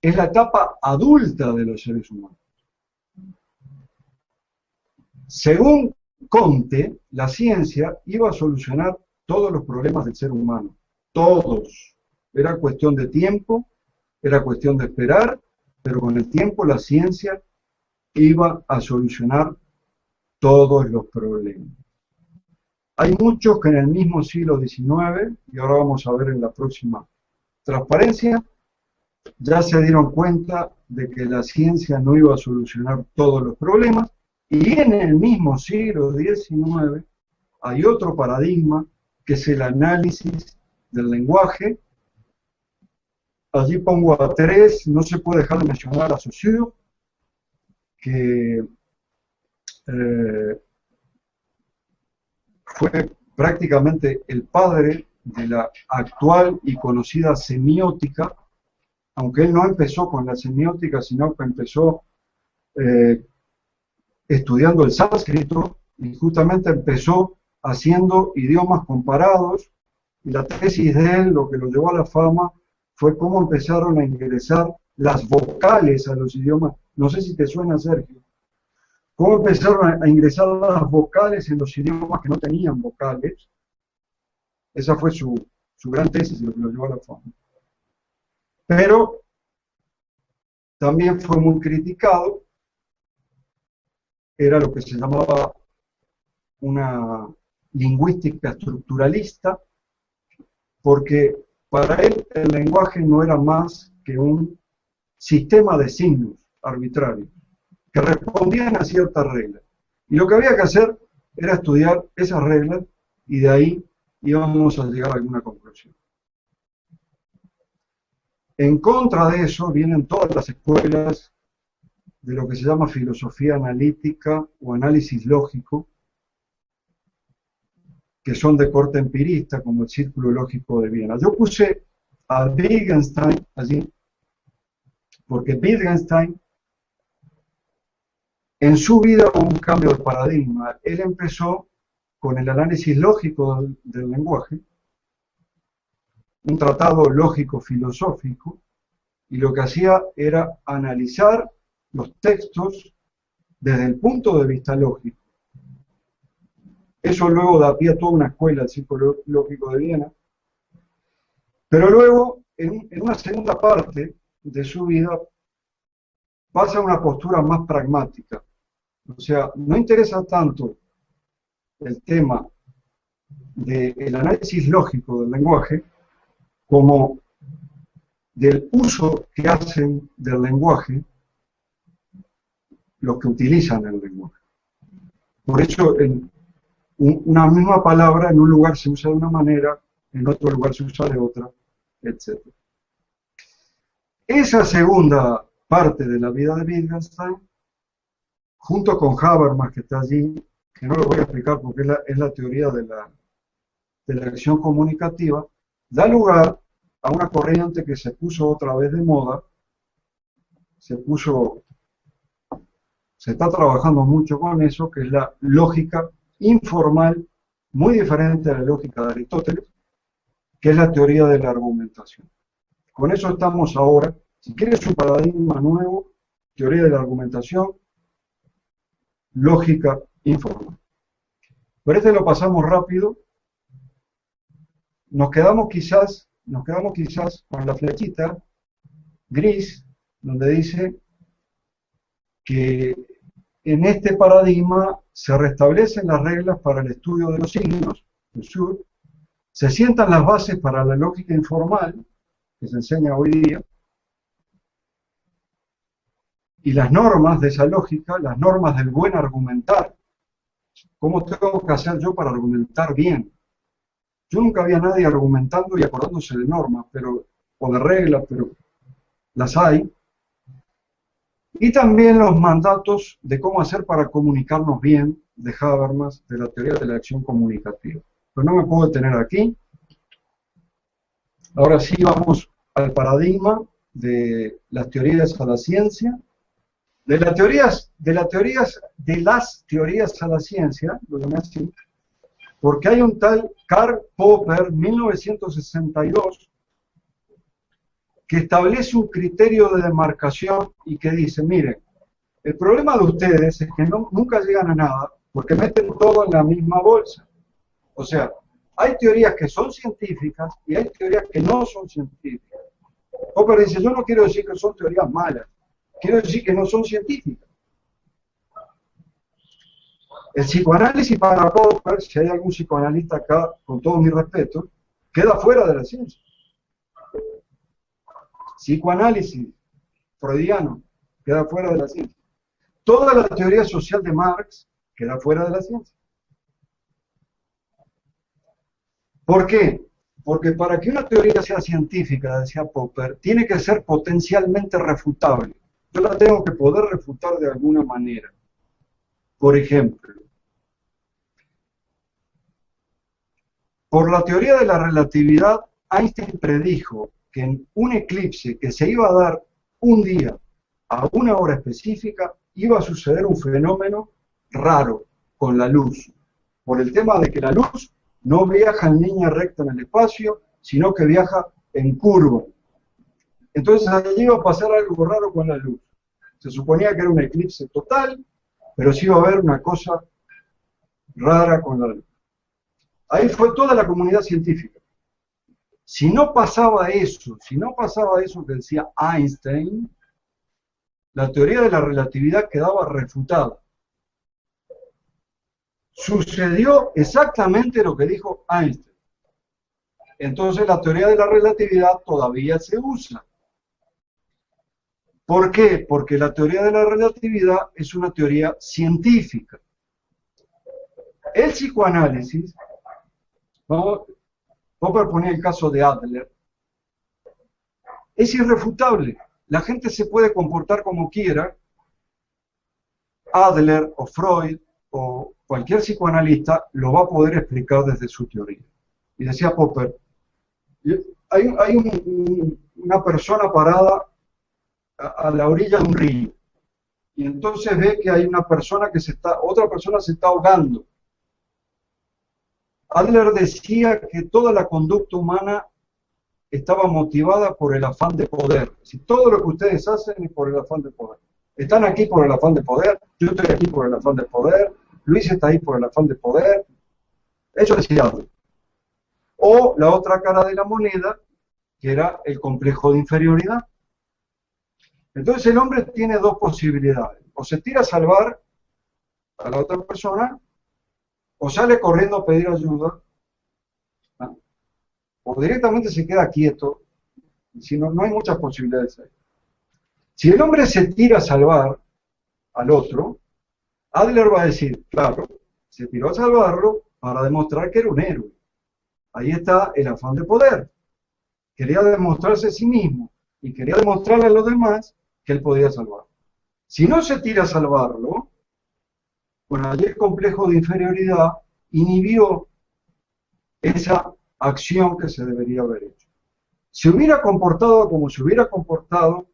es la etapa adulta de los seres humanos. Según Comte, la ciencia iba a solucionar todos los problemas del ser humano. Todos. Era cuestión de tiempo, era cuestión de esperar, pero con el tiempo la ciencia iba a solucionar todos los problemas. Hay muchos que en el mismo siglo XIX, y ahora vamos a ver en la próxima transparencia, ya se dieron cuenta de que la ciencia no iba a solucionar todos los problemas, y en el mismo siglo XIX hay otro paradigma que es el análisis del lenguaje. Allí pongo a tres, no se puede dejar de mencionar a Saussure, que fue prácticamente el padre de la actual y conocida semiótica, aunque él no empezó con la semiótica, sino que empezó estudiando el sánscrito y justamente empezó haciendo idiomas comparados, y la tesis de él, lo que lo llevó a la fama, fue cómo empezaron a ingresar las vocales a los idiomas. No sé si te suena, Sergio. Cómo empezaron a ingresar las vocales en los idiomas que no tenían vocales. Esa fue su gran tesis, lo que lo llevó a la fama. Pero también fue muy criticado. Era lo que se llamaba una lingüística estructuralista, porque para él el lenguaje no era más que un sistema de signos arbitrarios que respondían a ciertas reglas. Y lo que había que hacer era estudiar esas reglas y de ahí íbamos a llegar a alguna conclusión. En contra de eso vienen todas las escuelas de lo que se llama filosofía analítica o análisis lógico, que son de corte empirista, como el Círculo Lógico de Viena. Yo puse a Wittgenstein allí, porque Wittgenstein, en su vida hubo un cambio de paradigma. Él empezó con el análisis lógico del lenguaje, un tratado lógico-filosófico, y lo que hacía era analizar los textos desde el punto de vista lógico. Eso luego da pie a toda una escuela, el Círculo Lógico de Viena. Pero luego, en una segunda parte de su vida, pasa a una postura más pragmática. O sea, no interesa tanto el tema del análisis lógico del lenguaje como del uso que hacen del lenguaje los que utilizan el lenguaje. Por eso, una misma palabra en un lugar se usa de una manera, en otro lugar se usa de otra, etc. Esa segunda parte de la vida de Wittgenstein, junto con Habermas, que está allí, que no lo voy a explicar porque es la teoría de la acción comunicativa, da lugar a una corriente que se puso otra vez de moda, se está trabajando mucho con eso, que es la lógica informal, muy diferente a la lógica de Aristóteles, que es la teoría de la argumentación. Con eso estamos ahora. Si quieres un paradigma nuevo, teoría de la argumentación, lógica informal. Por este lo pasamos rápido. Nos quedamos quizás con la flechita gris, donde dice que en este paradigma se restablecen las reglas para el estudio de los signos, se sientan las bases para la lógica informal, que se enseña hoy día, y las normas de esa lógica, las normas del buen argumentar. ¿Cómo tengo que hacer yo para argumentar bien? Yo nunca había nadie argumentando y acordándose de normas, o de reglas, pero las hay. Y también los mandatos de cómo hacer para comunicarnos bien, de Habermas, de la teoría de la acción comunicativa. Pero no me puedo detener aquí. Ahora sí vamos al paradigma de las teorías a la ciencia. De las teorías a la ciencia, lo llamé así, porque hay un tal Karl Popper, 1962, que establece un criterio de demarcación y que dice, miren, el problema de ustedes es que nunca llegan a nada porque meten todo en la misma bolsa. O sea, hay teorías que son científicas y hay teorías que no son científicas. Popper dice, yo no quiero decir que son teorías malas, quiero decir que no son científicas. El psicoanálisis para Popper, si hay algún psicoanalista acá, con todo mi respeto, queda fuera de la ciencia. Psicoanálisis freudiano queda fuera de la ciencia. Toda la teoría social de Marx queda fuera de la ciencia. ¿Por qué? Porque para que una teoría sea científica, decía Popper, tiene que ser potencialmente refutable. Yo la tengo que poder refutar de alguna manera. Por ejemplo, por la teoría de la relatividad, Einstein predijo que en un eclipse que se iba a dar un día a una hora específica, iba a suceder un fenómeno raro con la luz, por el tema de que la luz no viaja en línea recta en el espacio, sino que viaja en curva. Entonces allí iba a pasar algo raro con la luz. Se suponía que era un eclipse total, pero sí iba a haber una cosa rara con la luz. Ahí fue toda la comunidad científica. Si no pasaba eso que decía Einstein, la teoría de la relatividad quedaba refutada. Sucedió exactamente lo que dijo Einstein. Entonces la teoría de la relatividad todavía se usa. ¿Por qué? Porque la teoría de la relatividad es una teoría científica. El psicoanálisis, Popper ponía el caso de Adler, es irrefutable. La gente se puede comportar como quiera. Adler o Freud o cualquier psicoanalista lo va a poder explicar desde su teoría. Y decía Popper, hay una persona parada a la orilla de un río, y entonces ve que hay otra persona se está ahogando. Adler decía que toda la conducta humana estaba motivada por el afán de poder. Si todo lo que ustedes hacen es por el afán de poder. Están aquí por el afán de poder, yo estoy aquí por el afán de poder, Luis está ahí por el afán de poder. Eso decía Adler. O la otra cara de la moneda, que era el complejo de inferioridad. Entonces el hombre tiene dos posibilidades. O se tira a salvar a la otra persona, o sale corriendo a pedir ayuda, ¿no? O directamente se queda quieto. Si no, no hay muchas posibilidades ahí. Si el hombre se tira a salvar al otro, Adler va a decir, claro, se tiró a salvarlo para demostrar que era un héroe. Ahí está el afán de poder. Quería demostrarse a sí mismo y quería demostrarle a los demás que él podía salvarlo. Si no se tira a salvarlo, bueno, allí el complejo de inferioridad inhibió esa acción que se debería haber hecho. Si hubiera comportado como se hubiera comportado,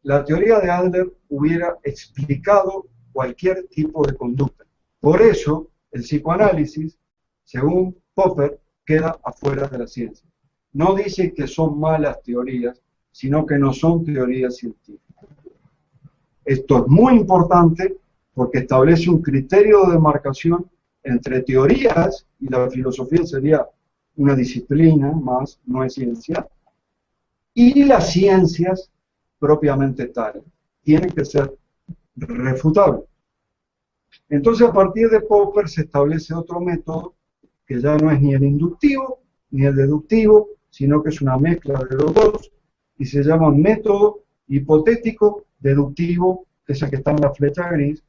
la teoría de Adler hubiera explicado cualquier tipo de conducta. Por eso, el psicoanálisis, según Popper, queda afuera de la ciencia. No dice que son malas teorías, sino que no son teorías científicas. Esto es muy importante porque establece un criterio de demarcación entre teorías, y la filosofía sería una disciplina más, no es ciencia, y las ciencias propiamente tales. Tienen que ser refutables. Entonces, a partir de Popper se establece otro método que ya no es ni el inductivo ni el deductivo, sino que es una mezcla de los dos, y se llama método hipotético deductivo, que es el que está en la flecha gris,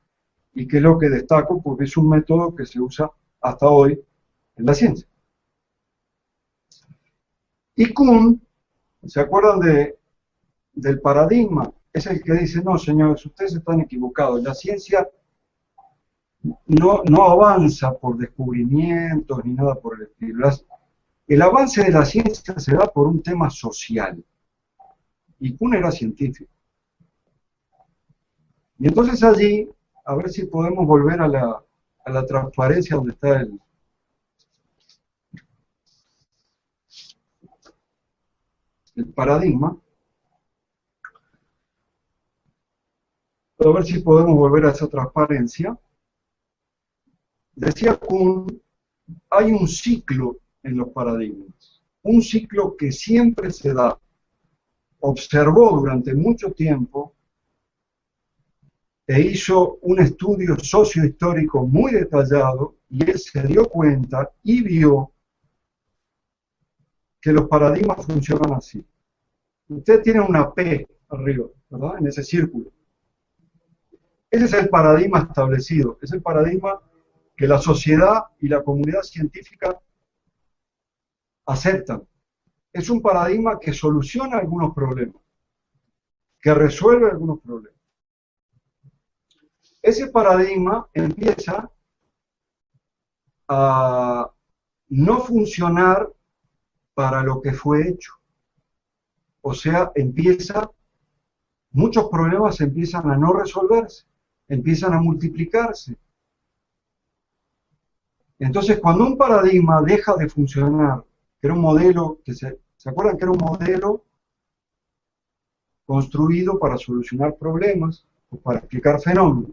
y que es lo que destaco porque es un método que se usa hasta hoy en la ciencia. Y Kuhn, ¿se acuerdan del paradigma? Es el que dice, no señores, ustedes están equivocados, la ciencia no avanza por descubrimientos ni nada por el estilo. El avance de la ciencia se da por un tema social. Y Kuhn era científico. Y entonces allí, a ver si podemos volver a la transparencia donde está el paradigma. A ver si podemos volver a esa transparencia. Decía Kuhn, hay un ciclo en los paradigmas, un ciclo que siempre se da. Observó durante mucho tiempo e hizo un estudio sociohistórico muy detallado y él se dio cuenta y vio que los paradigmas funcionan así. Ustedes tienen una P arriba, ¿verdad? En ese círculo. Ese es el paradigma establecido, es el paradigma que la sociedad y la comunidad científica aceptan. Es un paradigma que soluciona algunos problemas, que resuelve algunos problemas. ese paradigma empieza a no funcionar para lo que fue hecho. O sea, muchos problemas empiezan a no resolverse, empiezan a multiplicarse. Entonces, cuando un paradigma deja de funcionar, que era un modelo, ¿se acuerdan que era un modelo construido para solucionar problemas o para explicar fenómenos?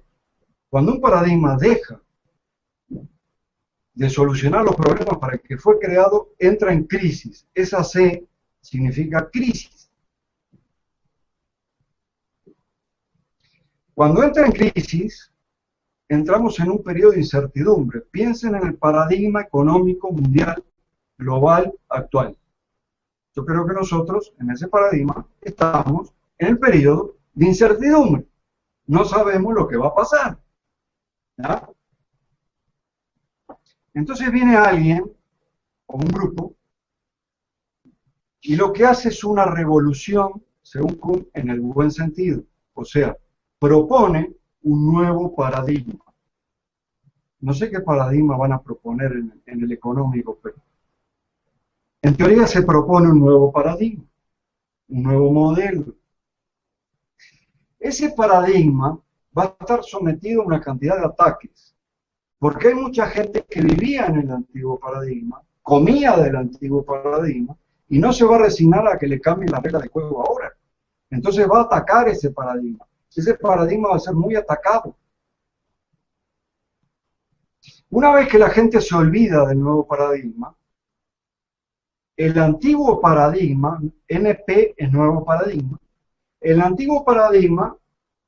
Cuando un paradigma deja de solucionar los problemas para el que fue creado, entra en crisis. Esa C significa crisis. Cuando entra en crisis, entramos en un periodo de incertidumbre. Piensen en el paradigma económico mundial global actual. Yo creo que nosotros, en ese paradigma, estamos en el periodo de incertidumbre. No sabemos lo que va a pasar. ¿Ya? Entonces viene alguien, o un grupo, y lo que hace es una revolución, según Kuhn, en el buen sentido. O sea, propone un nuevo paradigma. No sé qué paradigma van a proponer en el económico, pero en teoría se propone un nuevo paradigma, un nuevo modelo. Ese paradigma va a estar sometido a una cantidad de ataques, porque hay mucha gente que vivía en el antiguo paradigma, comía del antiguo paradigma, y no se va a resignar a que le cambien la regla de juego ahora. Entonces va a atacar ese paradigma. Ese paradigma va a ser muy atacado. Una vez que la gente se olvida del nuevo paradigma, el antiguo paradigma, NP es nuevo paradigma, el antiguo paradigma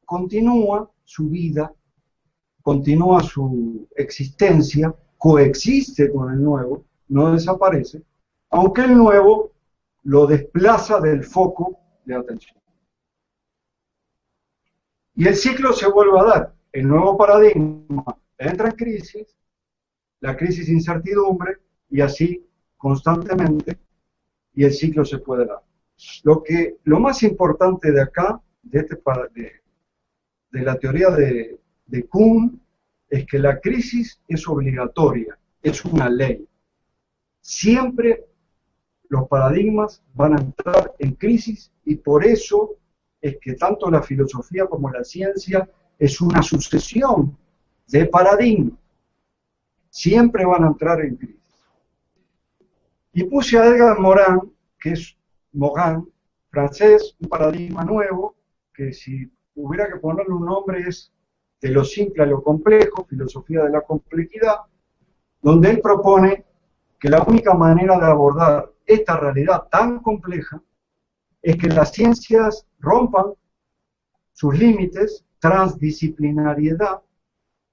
continúa su vida, continúa su existencia, coexiste con el nuevo, no desaparece, aunque el nuevo lo desplaza del foco de atención. Y el ciclo se vuelve a dar. El nuevo paradigma entra en crisis, la crisis de incertidumbre, y así constantemente, y el ciclo se puede dar. Lo más importante de acá, de la teoría de Kuhn, es que la crisis es obligatoria, es una ley. Siempre los paradigmas van a entrar en crisis, y por eso es que tanto la filosofía como la ciencia es una sucesión de paradigmas. Siempre van a entrar en crisis. Y puse a Edgar Morin, que es Morin, francés, un paradigma nuevo, que si hubiera que ponerle un nombre es de lo simple a lo complejo, filosofía de la complejidad, donde él propone que la única manera de abordar esta realidad tan compleja es que las ciencias rompan sus límites, transdisciplinariedad,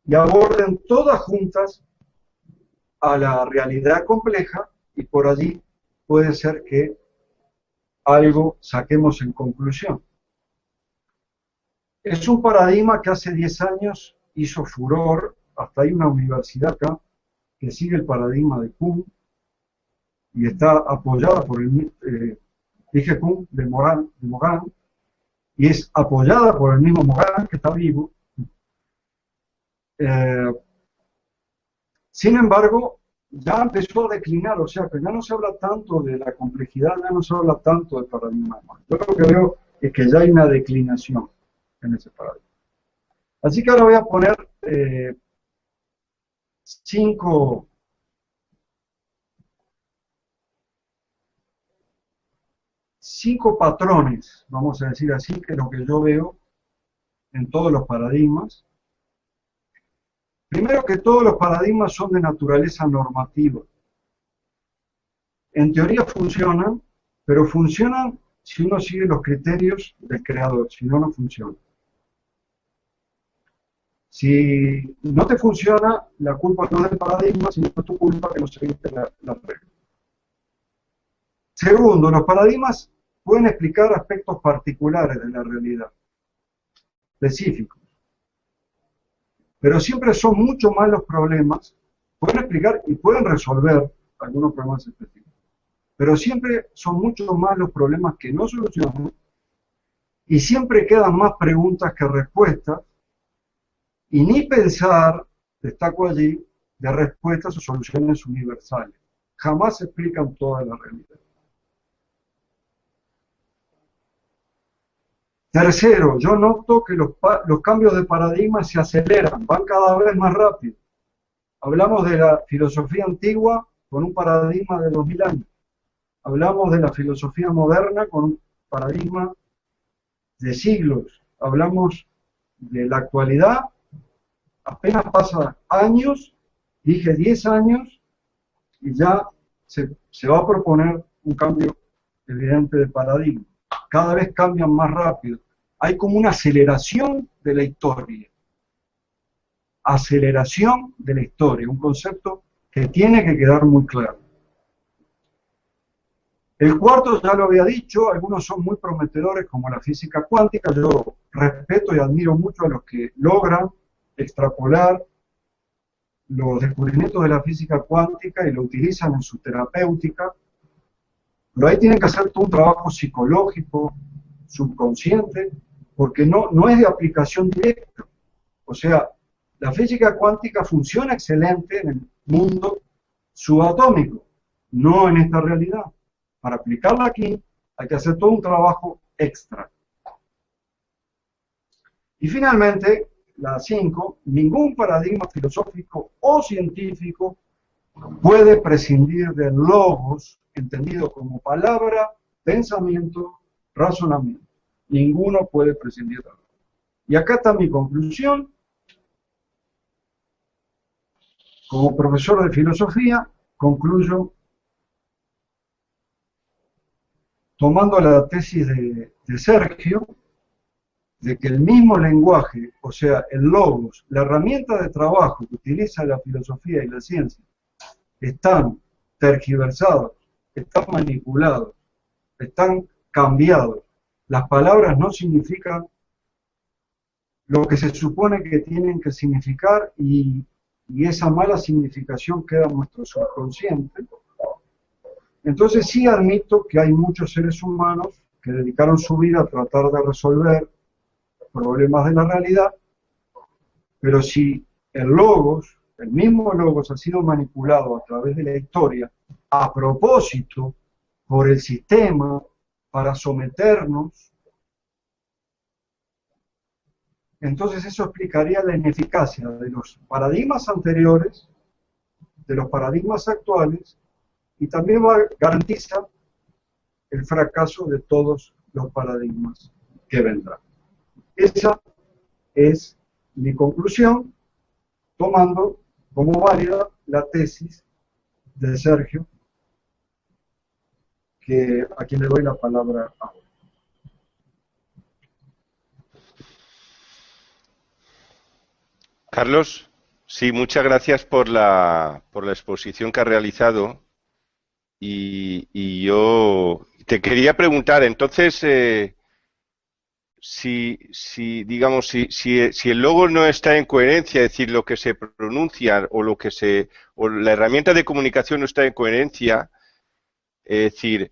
y aborden todas juntas a la realidad compleja, y por allí puede ser que algo saquemos en conclusión. Es un paradigma que hace 10 años hizo furor, hasta hay una universidad acá que sigue el paradigma de Kuhn, y está apoyada por dije Kuhn, de Morin, y es apoyada por el mismo Morin, que está vivo. Sin embargo, ya empezó a declinar, o sea que ya no se habla tanto de la complejidad, ya no se habla tanto del paradigma. Yo lo que veo es que ya hay una declinación en ese paradigma. Así que ahora voy a poner 5 patrones, vamos a decir así, que es lo que yo veo en todos los paradigmas. Primero, que todos los paradigmas son de naturaleza normativa. En teoría funcionan, pero funcionan si uno sigue los criterios del creador, si no, no funciona. Si no te funciona, la culpa no es del paradigma, sino es tu culpa que no seguiste la regla. Segundo, los paradigmas pueden explicar aspectos particulares de la realidad, específicos. Pero siempre son mucho más los problemas, pueden explicar y pueden resolver algunos problemas específicos, pero siempre son mucho más los problemas que no solucionan, y siempre quedan más preguntas que respuestas, y ni pensar, destaco allí, de respuestas o soluciones universales. Jamás explican toda la realidad. Tercero, yo noto que los cambios de paradigma se aceleran, van cada vez más rápido. Hablamos de la filosofía antigua con un paradigma de 2000 años. Hablamos de la filosofía moderna con un paradigma de siglos. Hablamos de la actualidad, apenas pasan años, dije 10 años, y ya se va a proponer un cambio evidente de paradigma. Cada vez cambian más rápido. Hay como una aceleración de la historia. Aceleración de la historia, un concepto que tiene que quedar muy claro. El cuarto, ya lo había dicho, algunos son muy prometedores como la física cuántica. Yo respeto y admiro mucho a los que logran extrapolar los descubrimientos de la física cuántica y lo utilizan en su terapéutica, pero ahí tienen que hacer todo un trabajo psicológico, subconsciente, porque no es de aplicación directa. O sea, la física cuántica funciona excelente en el mundo subatómico, no en esta realidad. Para aplicarla aquí hay que hacer todo un trabajo extra. Y finalmente, la 5, ningún paradigma filosófico o científico puede prescindir del logos, entendido como palabra, pensamiento, razonamiento. Ninguno puede prescindir de él. Y acá está mi conclusión. Como profesor de filosofía, concluyo tomando la tesis de Sergio, de que el mismo lenguaje, o sea, el logos, la herramienta de trabajo que utiliza la filosofía y la ciencia, están tergiversados, están manipulados, están cambiados. Las palabras no significan lo que se supone que tienen que significar y esa mala significación queda en nuestro subconsciente. Entonces sí admito que hay muchos seres humanos que dedicaron su vida a tratar de resolver problemas de la realidad, pero si el logos, el mismo logos ha sido manipulado a través de la historia, a propósito, por el sistema, para someternos, entonces eso explicaría la ineficacia de los paradigmas anteriores, de los paradigmas actuales, y también garantiza el fracaso de todos los paradigmas que vendrán. Esa es mi conclusión, tomando como válida la tesis de Sergio, a quien le doy la palabra ahora. Carlos, sí, muchas gracias por la exposición que has realizado. Y yo te quería preguntar, entonces, digamos, si el logo no está en coherencia, es decir, lo que se pronuncia o la herramienta de comunicación no está en coherencia, es decir,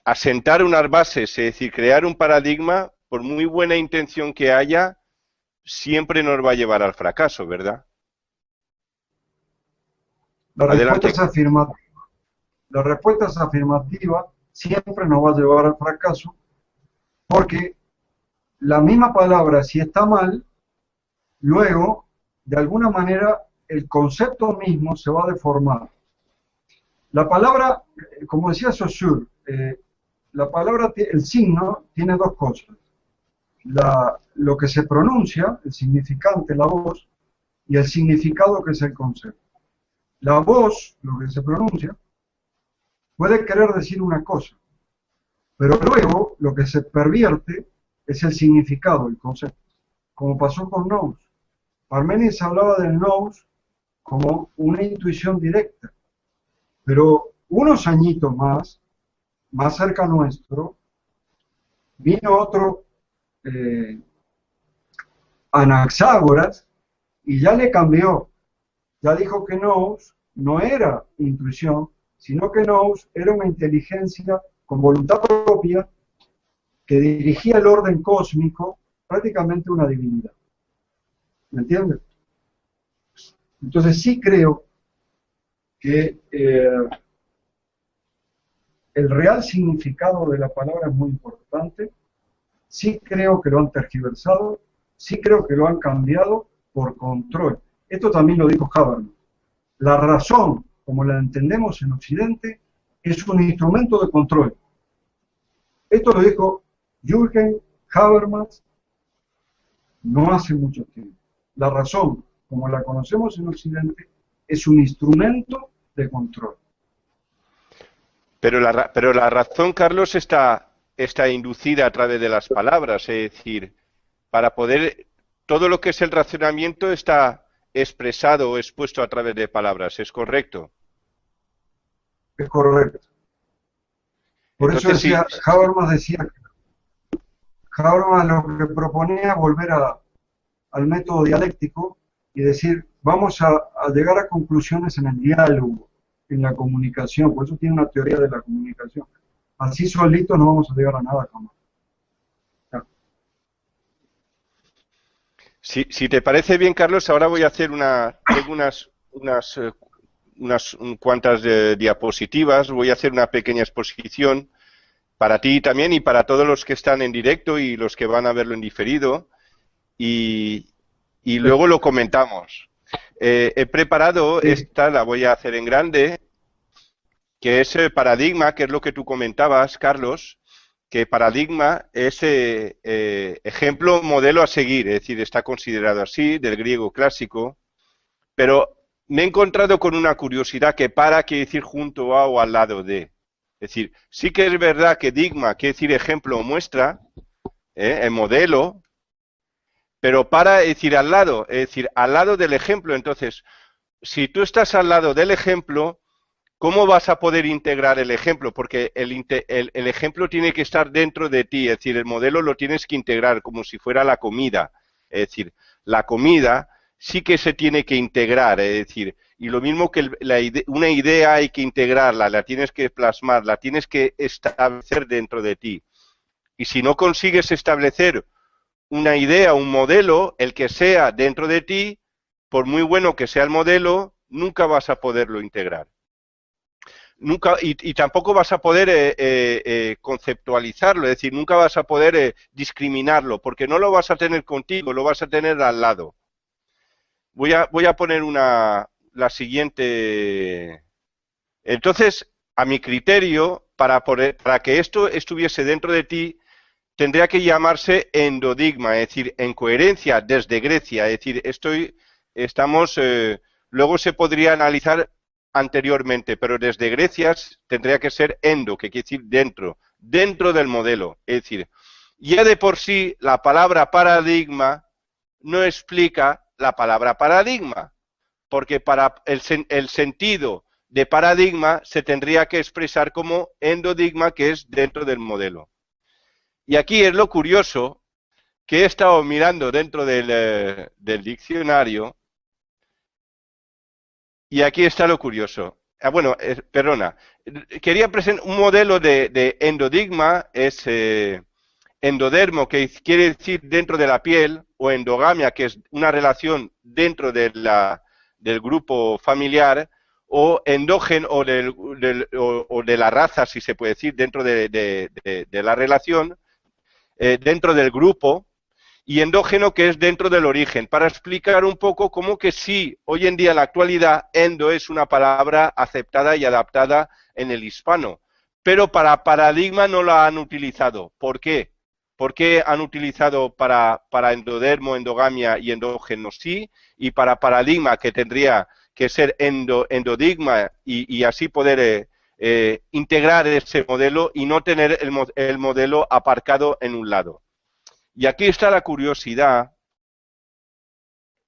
asentar unas bases, es decir, crear un paradigma, por muy buena intención que haya, siempre nos va a llevar al fracaso, ¿verdad? La respuesta es afirmativa. La respuesta es afirmativa, siempre nos va a llevar al fracaso, porque la misma palabra, si está mal, luego, de alguna manera, el concepto mismo se va a deformar. La palabra, como decía Saussure, la palabra, el signo, tiene dos cosas. Lo que se pronuncia, el significante, la voz, y el significado que es el concepto. La voz, lo que se pronuncia, puede querer decir una cosa, pero luego lo que se pervierte es el significado, el concepto, como pasó con nous. Parménides hablaba del nous como una intuición directa, pero unos añitos más cerca nuestro, vino otro Anaxágoras y ya le cambió, ya dijo que nous no era intuición, sino que nous era una inteligencia con voluntad propia que dirigía el orden cósmico, prácticamente una divinidad. ¿Me entiendes? Entonces sí creo que el real significado de la palabra es muy importante. Sí creo que lo han tergiversado, sí creo que lo han cambiado por control. Esto también lo dijo Habermas. La razón, como la entendemos en Occidente, es un instrumento de control. Esto lo dijo Jürgen Habermas no hace mucho tiempo. La razón, como la conocemos en Occidente, es un instrumento de control. Pero la razón, Carlos, está inducida a través de las palabras, es decir, para poder, todo lo que es el razonamiento está expresado o expuesto a través de palabras, ¿es correcto? Es correcto. Por Entonces, eso decía, Habermas lo que proponía volver al método dialéctico y decir, vamos a llegar a conclusiones en el diálogo, en la comunicación, por eso tiene una teoría de la comunicación. Así solitos no vamos a llegar a nada jamás. Si te parece bien, Carlos, ahora voy a hacer tengo unas cuantas diapositivas, voy a hacer una pequeña exposición para ti también y para todos los que están en directo y los que van a verlo en diferido y luego lo comentamos. He preparado esta, la voy a hacer en grande, que es el paradigma, que es lo que tú comentabas, Carlos, que paradigma es ejemplo, modelo a seguir, es decir, está considerado así, del griego clásico, pero me he encontrado con una curiosidad que para quiere decir junto a o al lado de. Es decir, sí que es verdad que digma quiere decir ejemplo o muestra, el modelo, pero para es decir al lado, es decir, al lado del ejemplo. Entonces, si tú estás al lado del ejemplo, ¿cómo vas a poder integrar el ejemplo? Porque el ejemplo tiene que estar dentro de ti, es decir, el modelo lo tienes que integrar como si fuera la comida. Es decir, la comida sí que se tiene que integrar, es decir, y lo mismo que una idea hay que integrarla, la tienes que plasmar, la tienes que establecer dentro de ti. Y si no consigues establecer una idea, un modelo, el que sea dentro de ti, por muy bueno que sea el modelo, nunca vas a poderlo integrar. Nunca, y tampoco vas a poder conceptualizarlo, es decir, nunca vas a poder discriminarlo, porque no lo vas a tener contigo, lo vas a tener al lado. Voy a poner la siguiente. Entonces, a mi criterio, para que esto estuviese dentro de ti, tendría que llamarse endodigma, es decir, en coherencia desde Grecia, es decir, luego se podría analizar anteriormente, pero desde Grecia tendría que ser endo, que quiere decir dentro del modelo, es decir, ya de por sí la palabra paradigma no explica la palabra paradigma, porque para el sentido de paradigma se tendría que expresar como endodigma, que es dentro del modelo. Y aquí es lo curioso, que he estado mirando dentro del diccionario, y aquí está lo curioso. Bueno, perdona, quería presentar un modelo de endodigma, es endodermo, que quiere decir dentro de la piel, o endogamia, que es una relación dentro del grupo familiar, o endógeno, o de la raza, si se puede decir, dentro de la relación, dentro del grupo, y endógeno, que es dentro del origen, para explicar un poco cómo que sí, hoy en día en la actualidad, endo es una palabra aceptada y adaptada en el hispano, pero para paradigma no la han utilizado. ¿Por qué? ¿Por qué han utilizado para endodermo, endogamia y endógeno sí, y para paradigma, que tendría que ser endodigma y así poder integrar ese modelo y no tener el modelo aparcado en un lado? Y aquí está la curiosidad,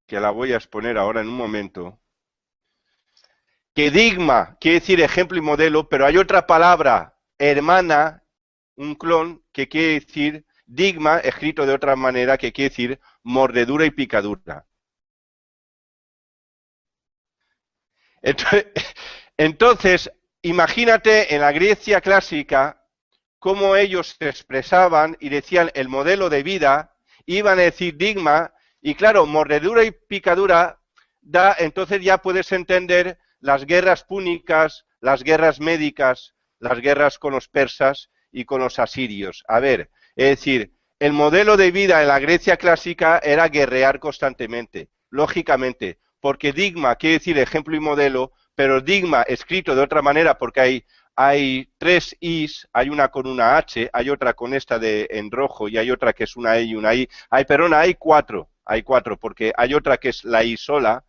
que la voy a exponer ahora en un momento, que digma quiere decir ejemplo y modelo, pero hay otra palabra hermana, un clon, que quiere decir digma, escrito de otra manera, que quiere decir mordedura y picadura. Entonces, imagínate en la Grecia clásica cómo ellos se expresaban y decían el modelo de vida, iban a decir digma, Y claro, mordedura y picadura entonces ya puedes entender las guerras púnicas, las guerras médicas, las guerras con los persas y con los asirios. A ver, es decir, el modelo de vida en la Grecia clásica era guerrear constantemente, lógicamente, porque digma quiere decir ejemplo y modelo, pero digma escrito de otra manera porque hay tres Is, hay una con una H, hay otra con esta en rojo y hay otra que es una E y una I. Hay cuatro, porque hay otra que es la I sola.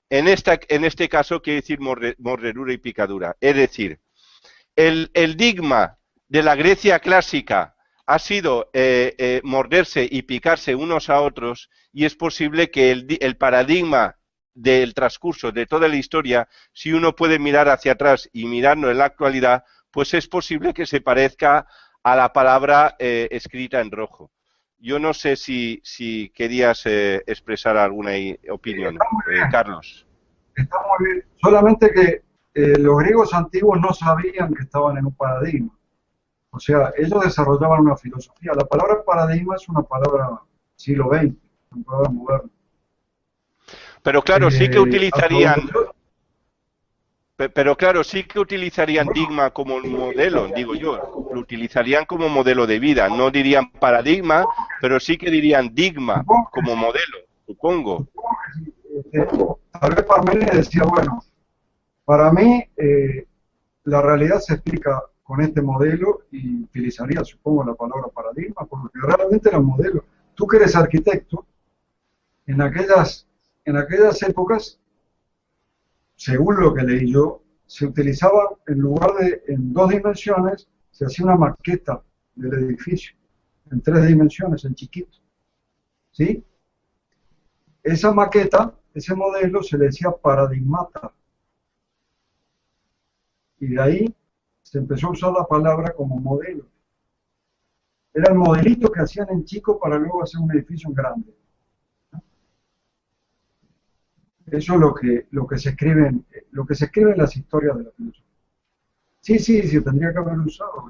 En este caso quiere decir mordedura y picadura. Es decir, el digma de la Grecia clásica ha sido morderse y picarse unos a otros, y es posible que el paradigma del transcurso de toda la historia, si uno puede mirar hacia atrás y mirarlo en la actualidad, pues es posible que se parezca a la palabra escrita en rojo. Yo no sé si querías expresar alguna opinión, Carlos. Está muy bien. Solamente que los griegos antiguos no sabían que estaban en un paradigma. O sea, ellos desarrollaban una filosofía. La palabra paradigma es una palabra siglo XX, una palabra moderna. Pero claro, sí que utilizarían... Pero claro, sí que utilizarían digma como modelo, digo yo. Lo utilizarían como modelo de vida. No dirían paradigma, pero sí que dirían digma como modelo, supongo. Tal vez Parménides decía, bueno, para mí la realidad se explica con este modelo y utilizaría, supongo, la palabra paradigma, porque realmente era un modelo. Tú que eres arquitecto, en aquellas épocas, según lo que leí yo, se utilizaba en lugar de en 2 dimensiones, se hacía una maqueta del edificio, en 3 dimensiones, en chiquito. ¿Sí? Esa maqueta, ese modelo se le decía paradigmata. Y de ahí se empezó a usar la palabra como modelo. Era el modelito que hacían en chico para luego hacer un edificio en grande. Eso es lo que se escribe en las historias de la filosofía. Sí, se tendría que haber usado.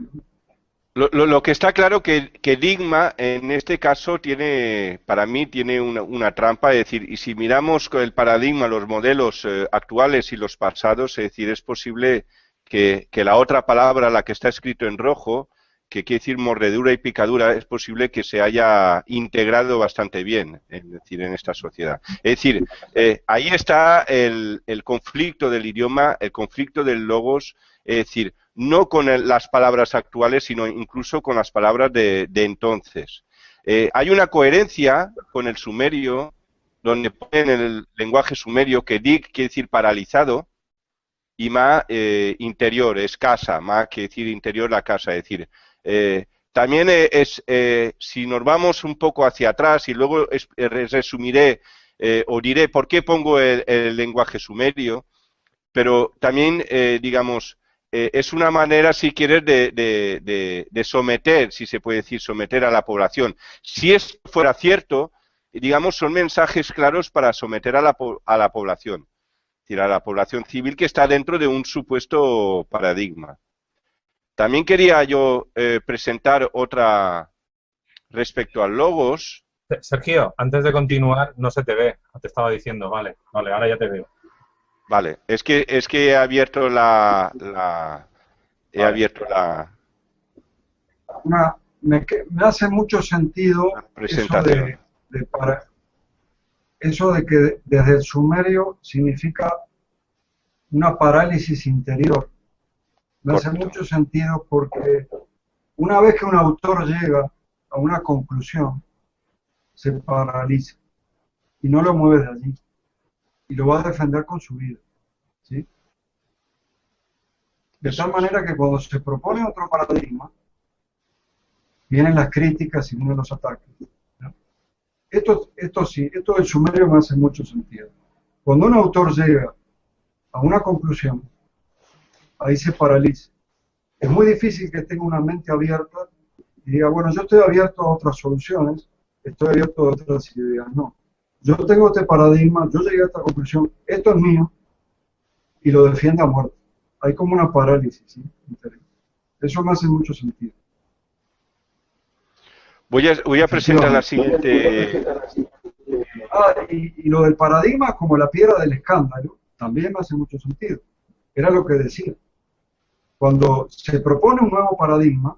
Lo que está claro que digma en este caso para mí tiene una trampa, es decir, y si miramos con el paradigma, los modelos actuales y los pasados, es decir, es posible que la otra palabra, la que está escrito en rojo, que quiere decir mordedura y picadura, es posible que se haya integrado bastante bien, es decir, en esta sociedad. Es decir, ahí está el conflicto del idioma, el conflicto del logos, es decir, no con las palabras actuales, sino incluso con las palabras de entonces. Hay una coherencia con el sumerio, donde ponen en el lenguaje sumerio que dig quiere decir paralizado, y ma interior, es casa, ma quiere decir interior la casa, es decir, también si nos vamos un poco hacia atrás y luego resumiré o diré por qué pongo el lenguaje sumerio, pero también, digamos, es una manera, si quieres, de someter, si se puede decir, someter a la población. Si esto fuera cierto, digamos, son mensajes claros para someter a la población, es decir, a la población civil que está dentro de un supuesto paradigma. También quería yo presentar otra respecto al logos. Sergio, antes de continuar, no se te ve. Te estaba diciendo, vale, ahora ya te veo. Vale, es que he abierto Me hace mucho sentido presentación. Eso de que desde el sumerio significa una parálisis interior. Me hace mucho sentido porque una vez que un autor llega a una conclusión, se paraliza y no lo mueve de allí. Y lo va a defender con su vida. ¿Sí? De tal manera que cuando se propone otro paradigma, vienen las críticas y vienen los ataques. ¿No? Esto del sumerio me hace mucho sentido. Cuando un autor llega a una conclusión, ahí se paraliza. Es muy difícil que tenga una mente abierta y diga, bueno, yo estoy abierto a otras soluciones, estoy abierto a otras ideas. No. Yo tengo este paradigma, yo llegué a esta conclusión, esto es mío, y lo defiende a muerte. Hay como una parálisis, ¿sí? Eso me hace mucho sentido. Voy a presentar la siguiente Y lo del paradigma como la piedra del escándalo también me hace mucho sentido. Era lo que decía. Cuando se propone un nuevo paradigma,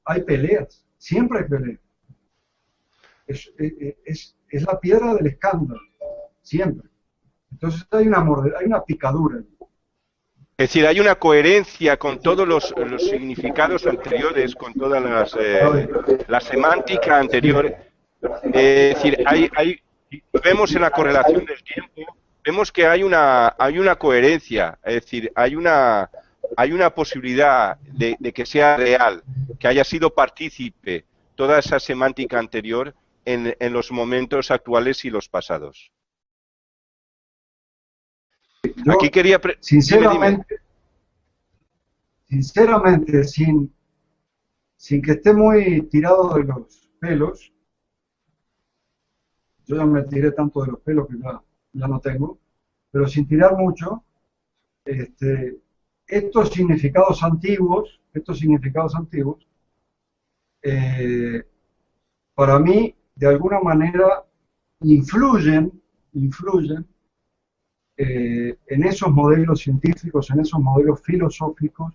hay peleas, siempre hay peleas. Es la piedra del escándalo, siempre. Entonces hay una picadura. Es decir, hay una coherencia con todos los significados anteriores, con toda la semántica anterior. Es decir, vemos en la correlación del tiempo, vemos que hay una coherencia, es decir, hay una posibilidad de que sea real, que haya sido partícipe toda esa semántica anterior en los momentos actuales y los pasados. Yo, aquí quería... sinceramente, sin que esté muy tirado de los pelos, yo ya me tiré tanto de los pelos que ya no tengo, pero sin tirar mucho, estos significados antiguos, para mí, de alguna manera, influyen en esos modelos científicos, en esos modelos filosóficos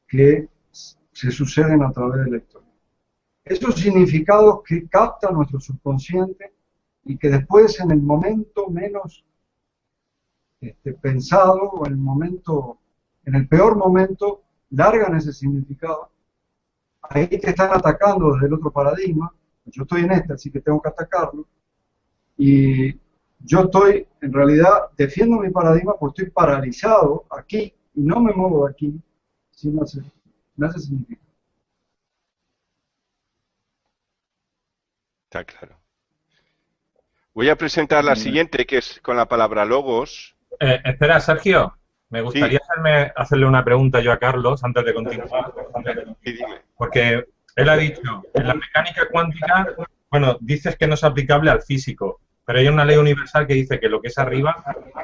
que se suceden a través de la historia. Esos significados que capta nuestro subconsciente y que después en el momento menos pensado, o en el peor momento, largan ese significado. Ahí te están atacando desde el otro paradigma. Yo estoy en así que tengo que atacarlo. Y yo en realidad, defiendo mi paradigma porque estoy paralizado aquí y no me muevo de aquí, sí me hace significado. Está claro. Voy a presentar la siguiente, que es con la palabra logos. Espera, Sergio, me gustaría hacerle una pregunta yo a Carlos antes de continuar. Sí, dime. Porque él ha dicho, en la mecánica cuántica, bueno, dices que no es aplicable al físico, pero hay una ley universal que dice que lo que es arriba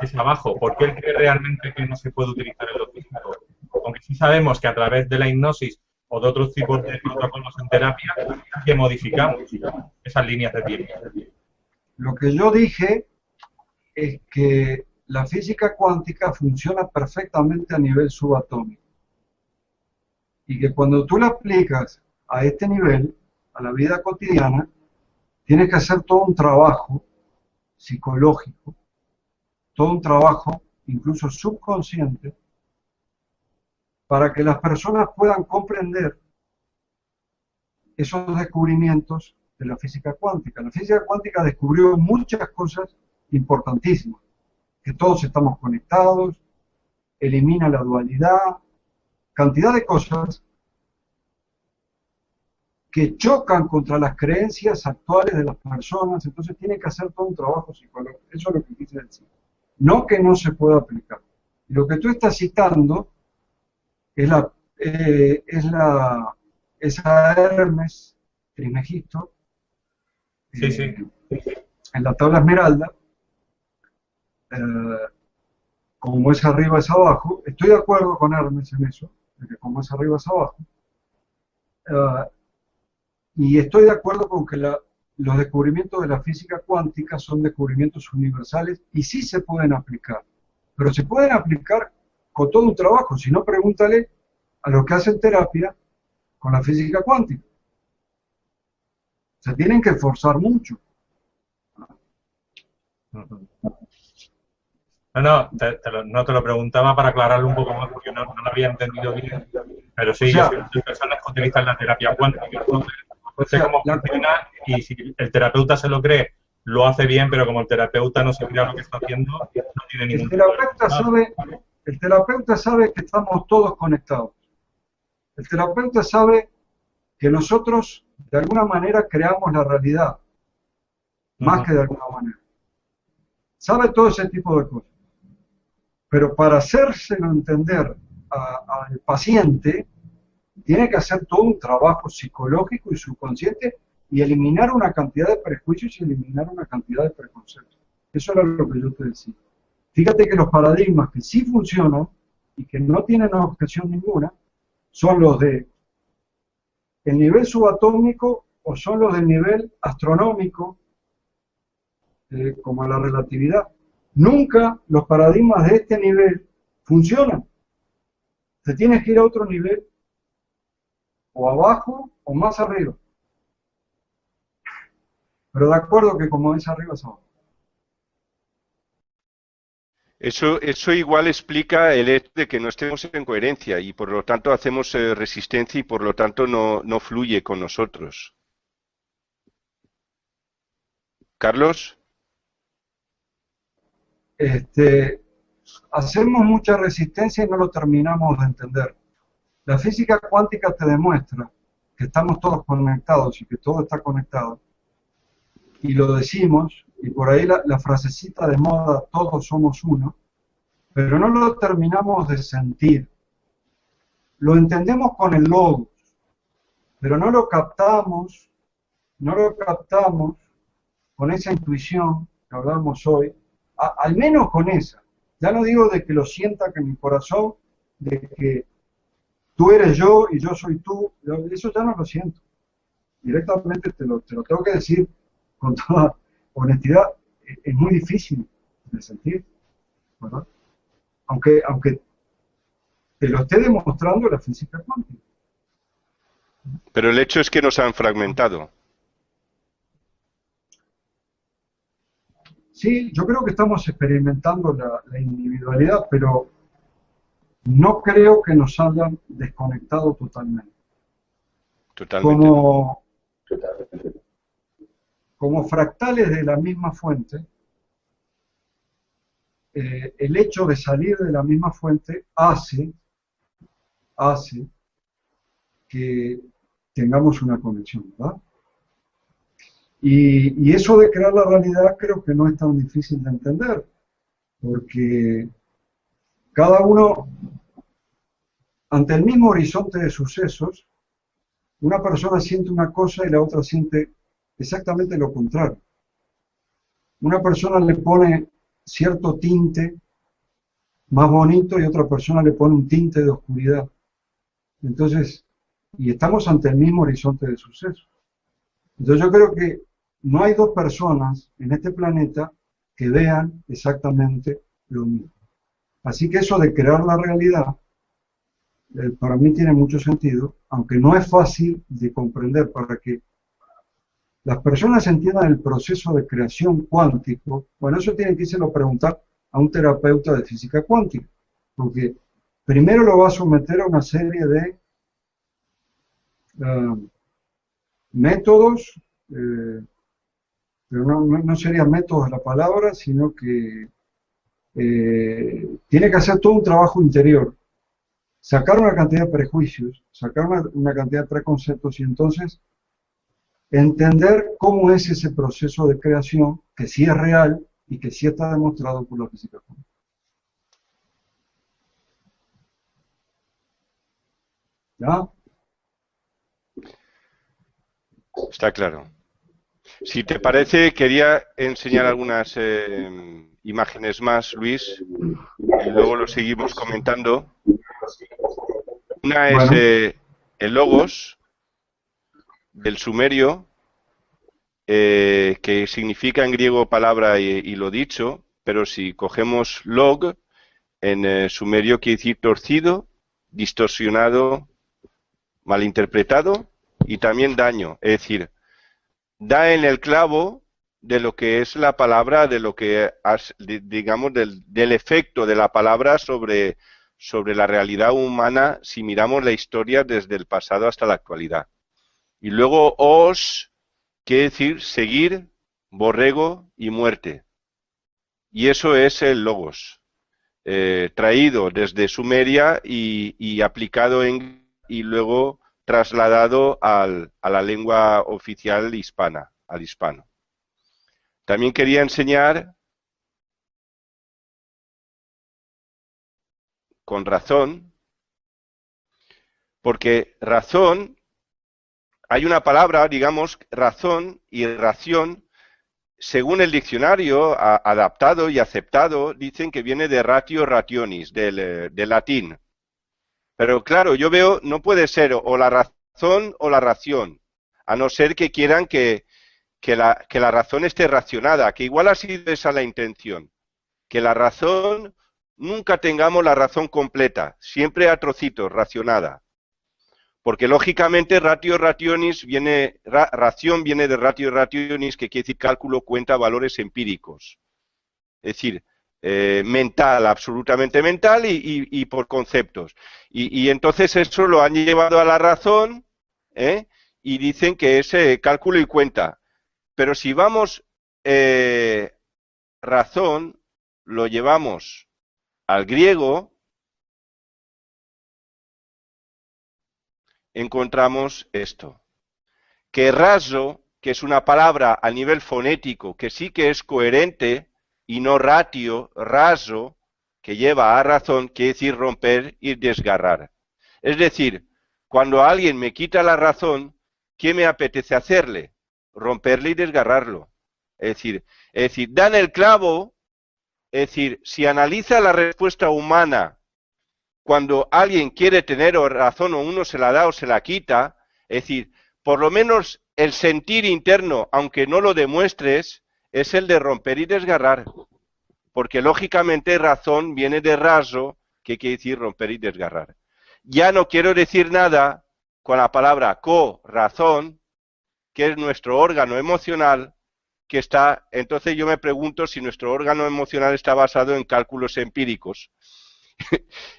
es abajo. ¿Por qué él cree realmente que no se puede utilizar en lo físico? Aunque sí sabemos que a través de la hipnosis o de otros tipos de protocolos en terapia, que modificamos esas líneas de tiempo. Lo que yo dije es que la física cuántica funciona perfectamente a nivel subatómico. Y que cuando tú la aplicas a este nivel, a la vida cotidiana, tienes que hacer todo un trabajo psicológico, todo un trabajo incluso subconsciente, para que las personas puedan comprender esos descubrimientos de la física cuántica. La física cuántica descubrió muchas cosas importantísimas, que todos estamos conectados, elimina la dualidad, cantidad de cosas que chocan contra las creencias actuales de las personas, entonces tiene que hacer todo un trabajo psicológico. Eso es lo que quise decir. No que no se pueda aplicar. Lo que tú estás citando es esa Hermes Trismegisto, Sí, sí. en la tabla esmeralda, como es arriba es abajo. Estoy de acuerdo con Hermes en eso, de que como es arriba es abajo. Y estoy de acuerdo con que los descubrimientos de la física cuántica son descubrimientos universales y sí se pueden aplicar. Pero se pueden aplicar con todo un trabajo. Si no, pregúntale a los que hacen terapia con la física cuántica. Se tienen que esforzar mucho. No, no te lo preguntaba para aclararlo un poco más porque no lo había entendido bien. Pero sí, O sea, yo soy de personas que utilizan la terapia cuántica. Entonces, sé cómo funciona y si el terapeuta se lo cree, lo hace bien, pero como el terapeuta no se crea lo que está haciendo, no tiene ningún el terapeuta sabe que estamos todos conectados. El terapeuta sabe que nosotros de alguna manera creamos la realidad, más que de alguna manera. Sabe todo ese tipo de cosas. Pero para hacérselo entender al paciente, tiene que hacer todo un trabajo psicológico y subconsciente y eliminar una cantidad de prejuicios y eliminar una cantidad de preconceptos. Eso era lo que yo te decía. Fíjate que los paradigmas que sí funcionan y que no tienen objeción ninguna son los de el nivel subatómico o son los del nivel astronómico, como la relatividad. Nunca los paradigmas de este nivel funcionan. Te tienes que ir a otro nivel, o abajo o más arriba. Pero de acuerdo que como es arriba es abajo. Eso igual explica el hecho de que no estemos en coherencia y por lo tanto hacemos resistencia y por lo tanto no fluye con nosotros. ¿Carlos? Hacemos mucha resistencia y no lo terminamos de entender. La física cuántica te demuestra que estamos todos conectados y que todo está conectado. Y lo decimos, y por ahí la frasecita de moda, todos somos uno, pero no lo terminamos de sentir. Lo entendemos con el logos, pero no lo captamos con esa intuición que hablábamos hoy, al menos con esa. Ya no digo de que lo sienta que en mi corazón, de que tú eres yo y yo soy tú, eso ya no lo siento. Directamente te lo tengo que decir con toda honestidad, es muy difícil de sentir, ¿verdad? Aunque te lo esté demostrando la física cuántica. Pero el hecho es que nos han fragmentado. Sí, yo creo que estamos experimentando la individualidad, pero no creo que nos hayan desconectado totalmente. Totalmente. Como fractales de la misma fuente, el hecho de salir de la misma fuente hace que tengamos una conexión, ¿verdad? Y eso de crear la realidad creo que no es tan difícil de entender, porque cada uno, ante el mismo horizonte de sucesos, una persona siente una cosa y la otra siente exactamente lo contrario. Una persona le pone cierto tinte más bonito y otra persona le pone un tinte de oscuridad. Entonces, y estamos ante el mismo horizonte de sucesos. Entonces yo creo que no hay dos personas en este planeta que vean exactamente lo mismo. Así que eso de crear la realidad, para mí tiene mucho sentido, aunque no es fácil de comprender. Para que las personas entiendan el proceso de creación cuántico, bueno, eso tienen que irse a preguntar a un terapeuta de física cuántica, porque primero lo va a someter a una serie de métodos, pero no serían métodos la palabra, sino que tiene que hacer todo un trabajo interior, sacar una cantidad de prejuicios, sacar una cantidad de preconceptos y entonces entender cómo es ese proceso de creación, que sí es real y que sí está demostrado por la física cuántica. ¿Ya? Está claro. Si te parece, quería enseñar algunas imágenes más, Luis, y luego lo seguimos comentando. Una es el logos del sumerio, que significa en griego palabra y lo dicho, pero si cogemos log, en sumerio quiere decir torcido, distorsionado, malinterpretado y también daño, es decir, da en el clavo de lo que es la palabra, de lo que digamos del efecto de la palabra sobre la realidad humana si miramos la historia desde el pasado hasta la actualidad. Y luego os quiere decir seguir, borrego y muerte. Y eso es el logos, traído desde Sumeria y aplicado y luego trasladado a la lengua oficial hispana, al hispano. También quería enseñar, con razón, porque razón, hay una palabra, digamos, razón y ración, según el diccionario adaptado y aceptado, dicen que viene de ratio rationis, del latín. Pero claro, yo veo, no puede ser o la razón o la ración. a no ser que quieran que la razón esté racionada, que igual ha sido esa la intención, que la razón, nunca tengamos la razón completa, siempre a trocitos, racionada. Porque lógicamente ratio rationis viene, ración viene de ratio rationis, que quiere decir cálculo, cuenta, valores empíricos. Es decir, mental, absolutamente mental y por conceptos. Y entonces eso lo han llevado a la razón, y dicen que es cálculo y cuenta. Pero si vamos razón, lo llevamos al griego, encontramos esto. Que raso, que es una palabra a nivel fonético, que sí que es coherente, y no ratio, raso, que lleva a razón, quiere decir romper y desgarrar. Es decir, cuando alguien me quita la razón, ¿qué me apetece hacerle? Romperle y desgarrarlo. Es decir, dan el clavo, es decir, si analiza la respuesta humana cuando alguien quiere tener razón o uno se la da o se la quita, es decir, por lo menos el sentir interno, aunque no lo demuestres, es el de romper y desgarrar. Porque lógicamente razón viene de raso, que quiere decir romper y desgarrar. Ya no quiero decir nada con la palabra corazón, que es nuestro órgano emocional, que está, entonces yo me pregunto si nuestro órgano emocional está basado en cálculos empíricos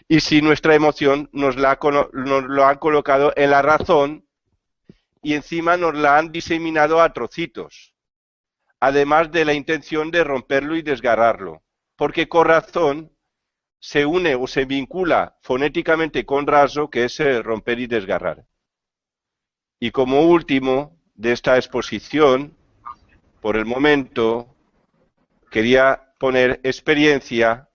y si nuestra emoción nos lo han colocado en la razón y encima nos la han diseminado a trocitos, además de la intención de romperlo y desgarrarlo, porque corazón se une o se vincula fonéticamente con raso, que es romper y desgarrar. Y como último de esta exposición, por el momento, quería poner experiencia,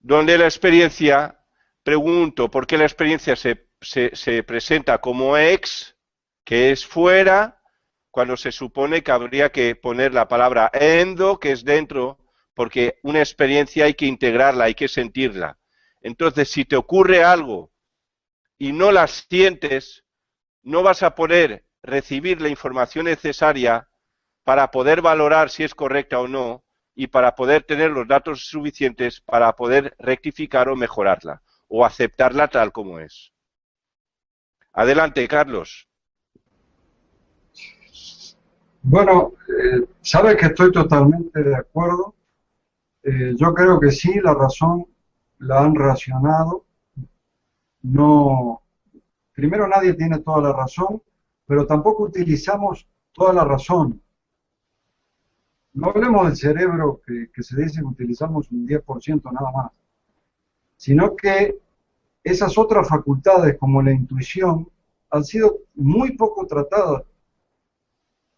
donde la experiencia, pregunto por qué la experiencia se presenta como ex, que es fuera, cuando se supone que habría que poner la palabra endo, que es dentro, porque una experiencia hay que integrarla, hay que sentirla. Entonces, si te ocurre algo y no la sientes, no vas a poder recibir la información necesaria para poder valorar si es correcta o no y para poder tener los datos suficientes para poder rectificar o mejorarla o aceptarla tal como es. Adelante, Carlos. Bueno, sabe que estoy totalmente de acuerdo. Yo creo que sí, la razón la han racionado. No, primero nadie tiene toda la razón, pero tampoco utilizamos toda la razón. No hablemos del cerebro que se dice que utilizamos un 10% nada más, sino que esas otras facultades como la intuición han sido muy poco tratadas.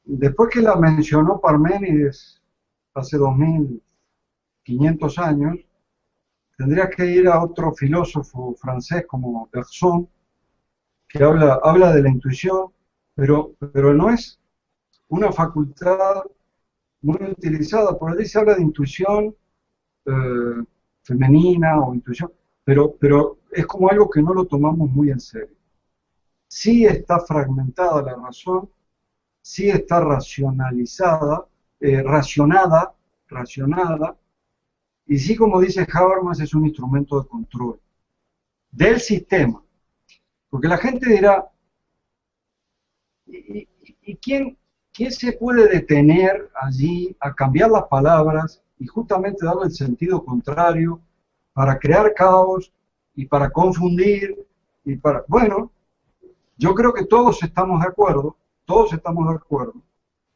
Después que la mencionó Parménides hace 2500 años, tendría que ir a otro filósofo francés como Bergson, que habla de la intuición, pero no es una facultad muy utilizada. Por ahí se habla de intuición femenina o intuición, pero es como algo que no lo tomamos muy en serio. Sí está fragmentada la razón, sí está racionalizada, racionada, y sí, como dice Habermas, es un instrumento de control del sistema. Porque la gente dirá, ¿y quién se puede detener allí a cambiar las palabras y justamente darle el sentido contrario para crear caos y para confundir? Bueno, yo creo que todos estamos de acuerdo,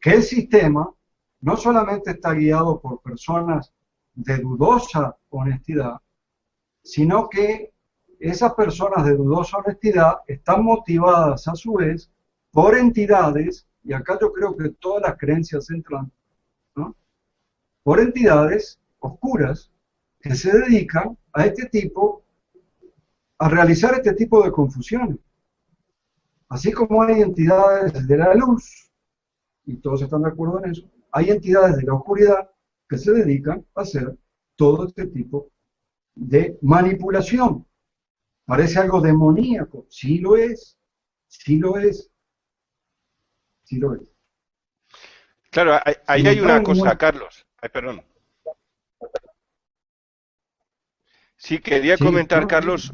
que el sistema no solamente está guiado por personas de dudosa honestidad, sino que esas personas de dudosa honestidad están motivadas a su vez por entidades, y acá yo creo que todas las creencias entran, ¿no?, por entidades oscuras que se dedican a realizar este tipo de confusiones. Así como hay entidades de la luz, y todos están de acuerdo en eso, hay entidades de la oscuridad que se dedican a hacer todo este tipo de manipulación. Parece algo demoníaco, sí lo es, Sí lo es. Claro, ahí hay una cosa, Carlos. Ay, perdón. Sí, quería comentar, Carlos,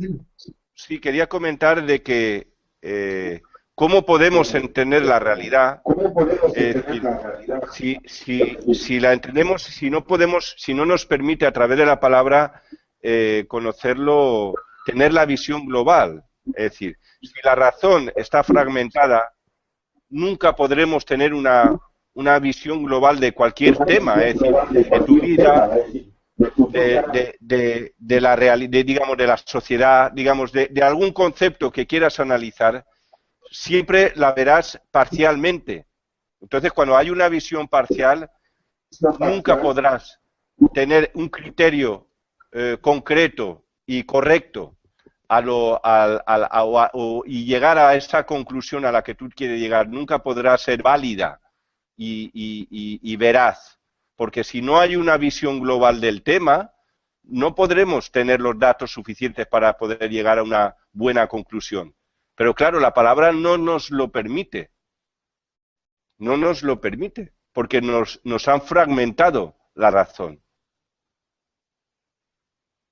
sí, quería comentar de que cómo podemos entender la realidad. Si la entendemos, si no podemos, si no nos permite a través de la palabra conocerlo, tener la visión global. Es decir, si la razón está fragmentada, nunca podremos tener una visión global de cualquier tema, es decir, de tu vida, de la realidad, digamos, de la sociedad, digamos, de algún concepto que quieras analizar, siempre la verás parcialmente. Entonces, cuando hay una visión parcial, nunca podrás tener un criterio concreto y correcto y llegar a esa conclusión a la que tú quieres llegar. Nunca podrá ser válida y veraz. Porque si no hay una visión global del tema, no podremos tener los datos suficientes para poder llegar a una buena conclusión. Pero claro, la palabra no nos lo permite. No nos lo permite, porque nos han fragmentado la razón.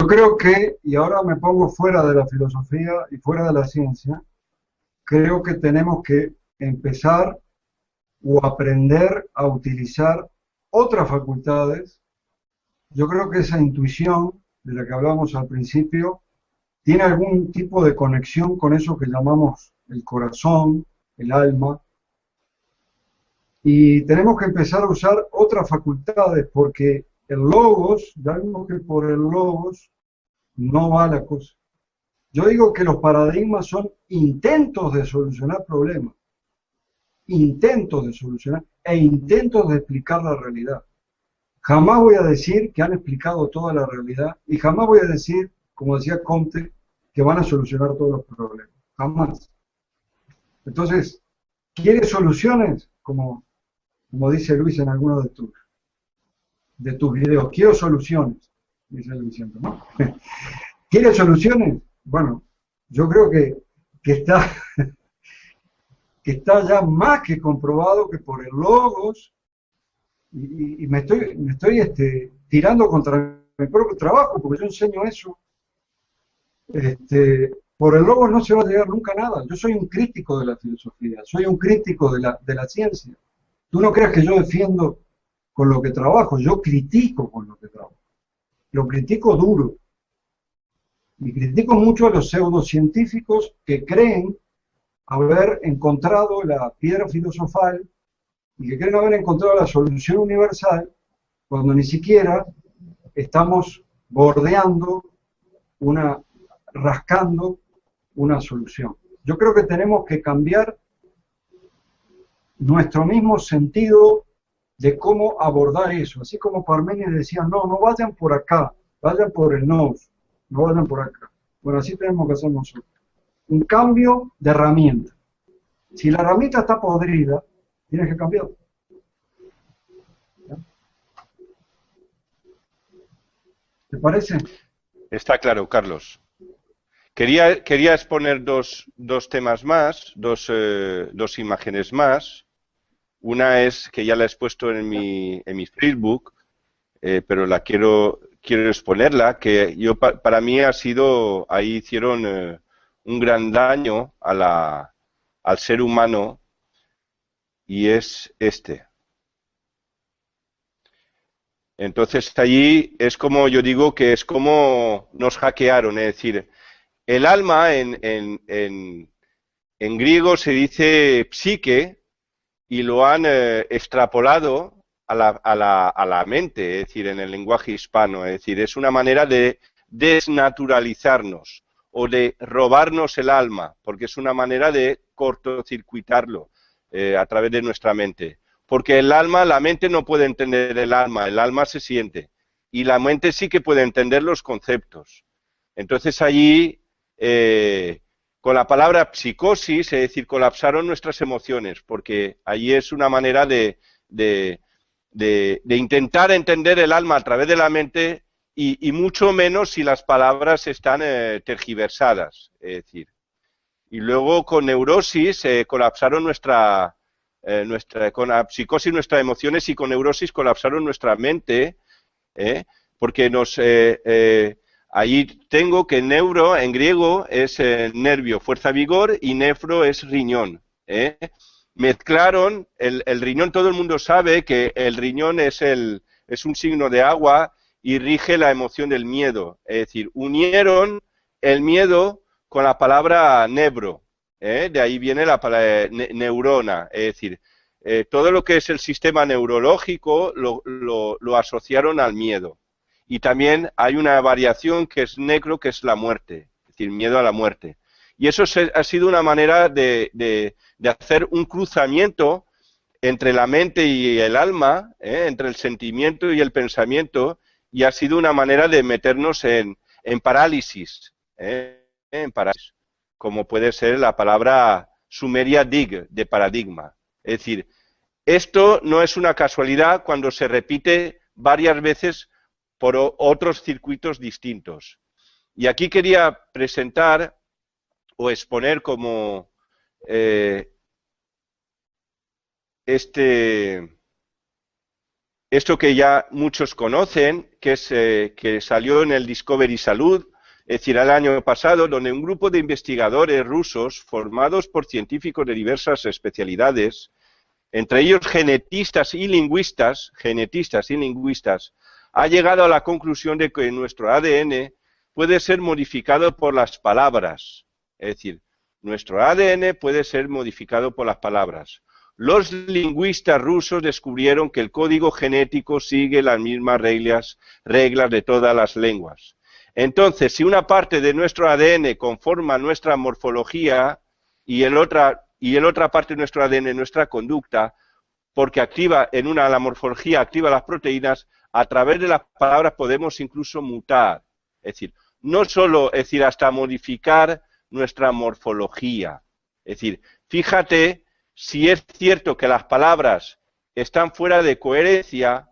Yo creo que, y ahora me pongo fuera de la filosofía y fuera de la ciencia, creo que tenemos que empezar o aprender a utilizar otras facultades. Yo creo que esa intuición de la que hablamos al principio tiene algún tipo de conexión con eso que llamamos el corazón, el alma, y tenemos que empezar a usar otras facultades porque el logos, ya vimos que por el logos no va la cosa. Yo digo que los paradigmas son intentos de solucionar problemas, intentos de solucionar e intentos de explicar la realidad. Jamás voy a decir que han explicado toda la realidad y jamás voy a decir, como decía Comte, que van a solucionar todos los problemas. Jamás. Entonces, ¿quieres soluciones? Como dice Luis en algunos de tus videos, quiero soluciones, dice Luis siempre, ¿no? ¿Quieres soluciones? Bueno, yo creo que está ya más que comprobado que por el logos, y me estoy tirando contra mi propio trabajo, porque yo enseño eso, por el logos no se va a llegar nunca a nada. Yo soy un crítico de la filosofía, soy un crítico de la ciencia. Tú no creas que yo defiendo con lo que trabajo, yo critico con lo que trabajo. Lo critico duro. Y critico mucho a los pseudocientíficos que creen haber encontrado la piedra filosofal y que creen haber encontrado la solución universal cuando ni siquiera estamos bordeando rascando una solución. Yo creo que tenemos que cambiar nuestro mismo sentido de cómo abordar eso. Así como Parménides decía, no vayan por acá, vayan por el nous, no vayan por acá. Bueno, así tenemos que hacer nosotros. Un cambio de herramienta. Si la herramienta está podrida, tienes que cambiarla. ¿Te parece? Está claro, Carlos. Quería exponer dos temas más, dos imágenes más. Una es que ya la he expuesto en mi Facebook, pero la quiero exponerla, que para mí ahí hicieron un gran daño al ser humano, y es este. Entonces allí es como yo digo que es como nos hackearon, es decir, el alma en griego se dice psique y lo han extrapolado a la mente, es decir, en el lenguaje hispano, es decir, es una manera de desnaturalizarnos o de robarnos el alma, porque es una manera de cortocircuitarlo a través de nuestra mente. Porque la mente no puede entender el alma se siente, y la mente sí que puede entender los conceptos. Entonces allí, con la palabra psicosis, es decir, colapsaron nuestras emociones, porque allí es una manera de intentar entender el alma a través de la mente, y mucho menos si las palabras están tergiversadas, es decir. Y luego con neurosis colapsaron con la psicosis nuestras emociones y con neurosis colapsaron nuestra mente, porque ahí tengo que neuro en griego es nervio, fuerza, vigor, y nefro es riñón. Mezclaron el riñón, todo el mundo sabe que el riñón es un signo de agua y rige la emoción del miedo. Es decir, unieron el miedo con la palabra nebro. De ahí viene la palabra neurona. Es decir, todo lo que es el sistema neurológico lo asociaron al miedo. Y también hay una variación que es necro, que es la muerte, es decir, miedo a la muerte. Y eso ha sido una manera de hacer un cruzamiento entre la mente y el alma, entre el sentimiento y el pensamiento, y ha sido una manera de meternos en parálisis, en parálisis, como puede ser la palabra sumeria dig, de paradigma. Es decir, esto no es una casualidad cuando se repite varias veces por otros circuitos distintos. Y aquí quería presentar o exponer como esto que ya muchos conocen, que salió en el Discovery Salud, es decir, el año pasado, donde un grupo de investigadores rusos formados por científicos de diversas especialidades, entre ellos genetistas y lingüistas, ha llegado a la conclusión de que nuestro ADN puede ser modificado por las palabras. Es decir, nuestro ADN puede ser modificado por las palabras. Los lingüistas rusos descubrieron que el código genético sigue las mismas reglas de todas las lenguas. Entonces, si una parte de nuestro ADN conforma nuestra morfología y el otra parte de nuestro ADN nuestra conducta, porque activa la morfología activa las proteínas, a través de las palabras podemos incluso mutar. Es decir, no solo, hasta modificar nuestra morfología. Es decir, fíjate si es cierto que las palabras están fuera de coherencia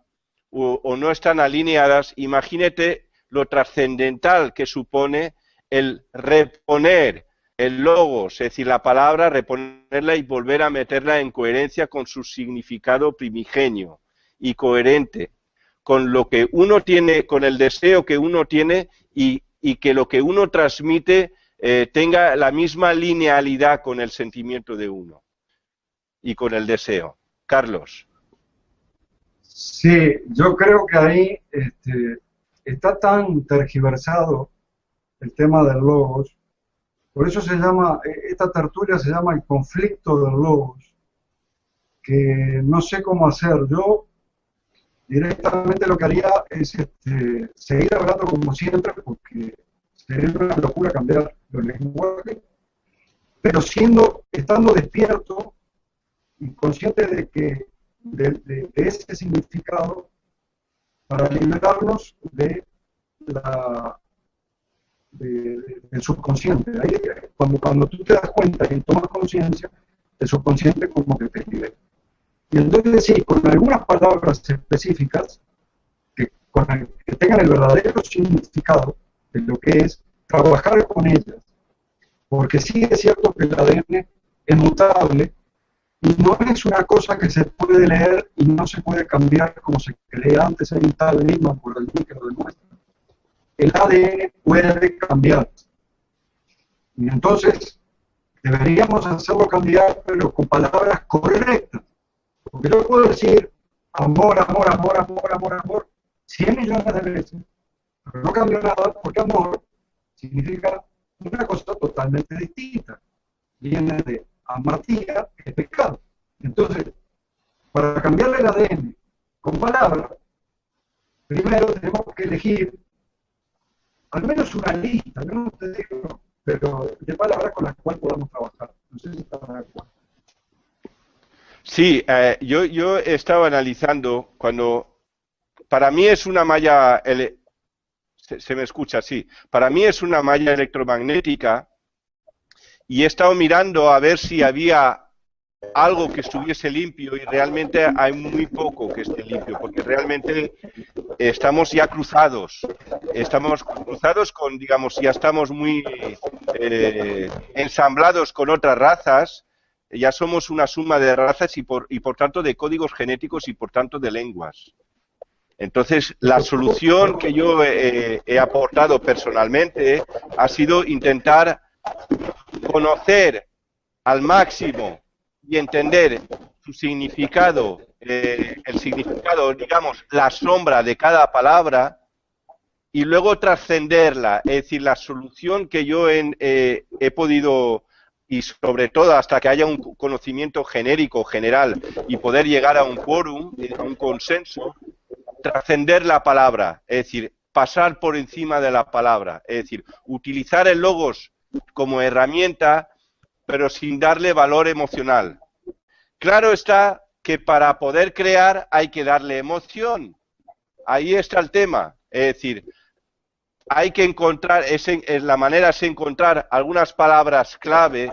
o no están alineadas, imagínate lo trascendental que supone el reponer el logos, es decir, la palabra, reponerla y volver a meterla en coherencia con su significado primigenio y coherente, con lo que uno tiene, con el deseo que uno tiene y que lo que uno transmite tenga la misma linealidad con el sentimiento de uno y con el deseo. Carlos. Sí, yo creo que ahí está tan tergiversado el tema del logos. Por eso esta tertulia se llama el conflicto del logos, que no sé cómo hacer. Yo directamente lo que haría es seguir hablando como siempre, porque sería una locura cambiar los lenguajes, pero estando despierto y consciente de ese significado para liberarnos del subconsciente. Ahí, cuando tú te das cuenta y tomas conciencia, el subconsciente como que te libera. Y entonces sí, con algunas palabras específicas que tengan el verdadero significado de lo que es trabajar con ellas, porque sí es cierto que el ADN es mutable y no es una cosa que se puede leer y no se puede cambiar como se creía antes en tal enigma por alguien que lo demuestra. El ADN puede cambiar. Y entonces deberíamos hacerlo cambiar, pero con palabras correctas. Porque yo puedo decir amor, amor, amor, amor, amor, amor 100 millones de veces, pero no cambio nada porque amor significa una cosa totalmente distinta. Viene de amartía, que es pecado. Entonces, para cambiarle el ADN con palabras, primero tenemos que elegir al menos una lista, yo no te digo, pero de palabras con las cuales podamos trabajar. No sé si estás de acuerdo. Sí, yo estaba analizando cuando, para mí es una malla, se me escucha, sí, para mí es una malla electromagnética y he estado mirando a ver si había algo que estuviese limpio y realmente hay muy poco que esté limpio, porque realmente estamos ya cruzados con, digamos, ya estamos muy ensamblados con otras razas ya somos una suma de razas y por tanto de códigos genéticos y por tanto de lenguas. Entonces, la solución que yo he aportado personalmente ha sido intentar conocer al máximo y entender su significado, el significado, digamos, la sombra de cada palabra, y luego trascenderla, es decir, la solución que yo he podido, y sobre todo hasta que haya un conocimiento genérico, general, y poder llegar a un quórum, a un consenso, trascender la palabra, es decir, pasar por encima de la palabra, es decir, utilizar el logos como herramienta, pero sin darle valor emocional. Claro está que para poder crear hay que darle emoción. Ahí está el tema, es decir, hay que encontrar, la manera es encontrar algunas palabras clave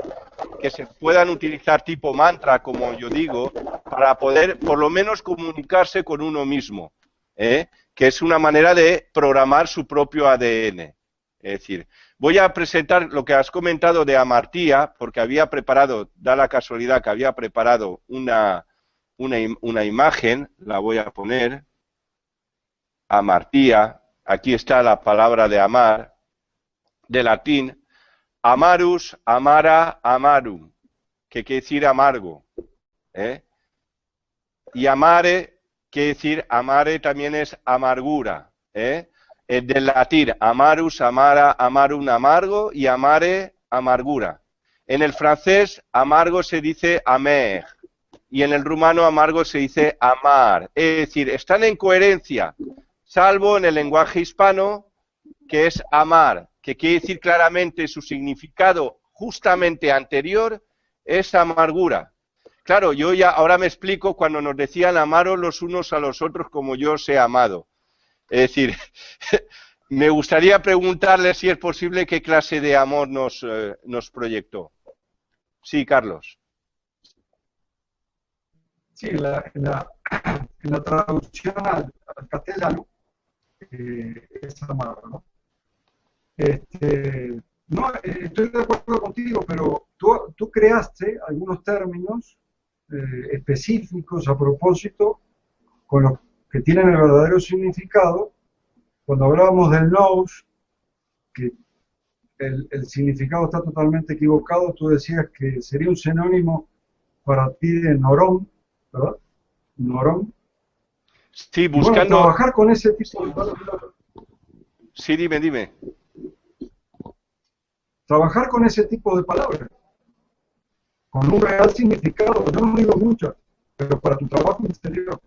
que se puedan utilizar tipo mantra, como yo digo, para poder por lo menos comunicarse con uno mismo, que es una manera de programar su propio ADN. Es decir, voy a presentar lo que has comentado de Amartya, porque había preparado, da la casualidad que había preparado una imagen, la voy a poner, Amartya. Aquí está la palabra de amar, de latín, amarus, amara, amarum, que quiere decir amargo. Y amare, quiere decir, amare también es amargura. Del latín, amarus, amara, amarum, amargo, y amare, amargura. En el francés, amargo se dice amer, y en el rumano, amargo se dice amar. Es decir, están en coherencia, salvo en el lenguaje hispano, que es amar, que quiere decir claramente su significado justamente anterior, es amargura. Claro, yo ya ahora me explico cuando nos decían amaros los unos a los otros como yo os he amado. Es decir, me gustaría preguntarle si es posible qué clase de amor nos proyectó. Sí, Carlos. Sí, en la traducción al castellano, es amar, ¿no? No, estoy de acuerdo contigo, pero tú creaste algunos términos específicos a propósito con los que tienen el verdadero significado. Cuando hablábamos del nous, que el significado está totalmente equivocado, tú decías que sería un sinónimo para ti de norón, ¿verdad? Norón. Sí, buscando... Bueno, trabajar con ese tipo de palabras. Sí, dime. Trabajar con ese tipo de palabras, con un real significado. Yo no digo muchas, pero para tu trabajo exterior.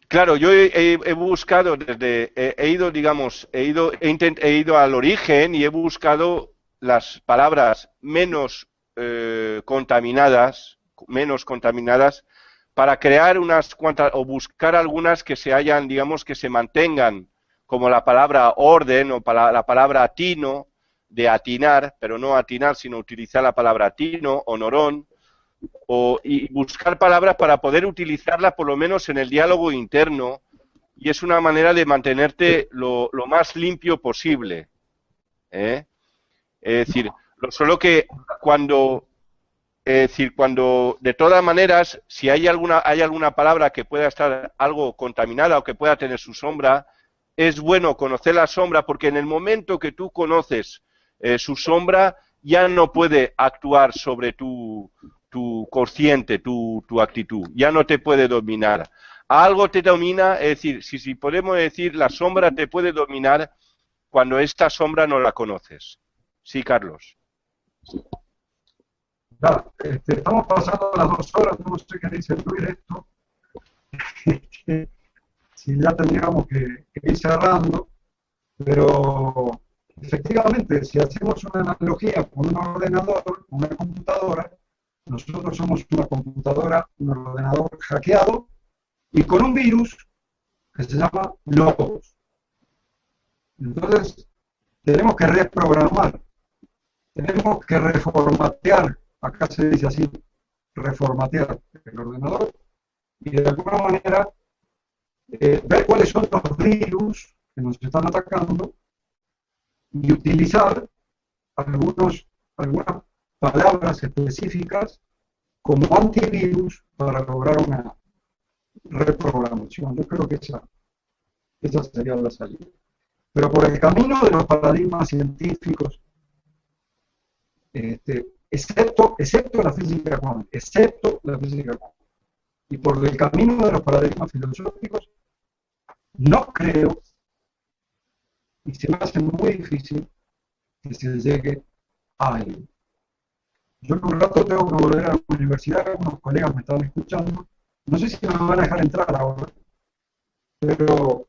Claro, yo he buscado he ido al origen y he buscado las palabras menos contaminadas, para crear unas cuantas, o buscar algunas que se hayan, digamos, que se mantengan, como la palabra orden o la palabra atino, de atinar, pero no atinar, sino utilizar la palabra atino o norón, y buscar palabras para poder utilizarlas por lo menos en el diálogo interno, y es una manera de mantenerte lo más limpio posible. Es decir, solo que cuando de todas maneras, si hay alguna palabra que pueda estar algo contaminada o que pueda tener su sombra, es bueno conocer la sombra, porque en el momento que tú conoces su sombra, ya no puede actuar sobre tu consciente, tu actitud, ya no te puede dominar. Algo te domina, es decir, si podemos decir, la sombra te puede dominar cuando esta sombra no la conoces. Sí, Carlos. Ya, estamos pasando las 2 horas, no sé qué dice Luis esto. Si ya tendríamos que ir cerrando, pero efectivamente, si hacemos una analogía con un ordenador, una computadora, nosotros somos una computadora, un ordenador hackeado y con un virus que se llama logos. Entonces, tenemos que reprogramar, tenemos que reformatear, acá se dice así, reformatear el ordenador y de alguna manera ver cuáles son los virus que nos están atacando y utilizar algunas palabras específicas como antivirus para lograr una reprogramación. Yo creo que esa sería la salida. Pero por el camino de los paradigmas científicos, excepto la física cuántica, y por el camino de los paradigmas filosóficos, no creo, y se me hace muy difícil que se llegue a él. Yo en un rato tengo que volver a la universidad, algunos colegas me estaban escuchando, no sé si me van a dejar entrar ahora, pero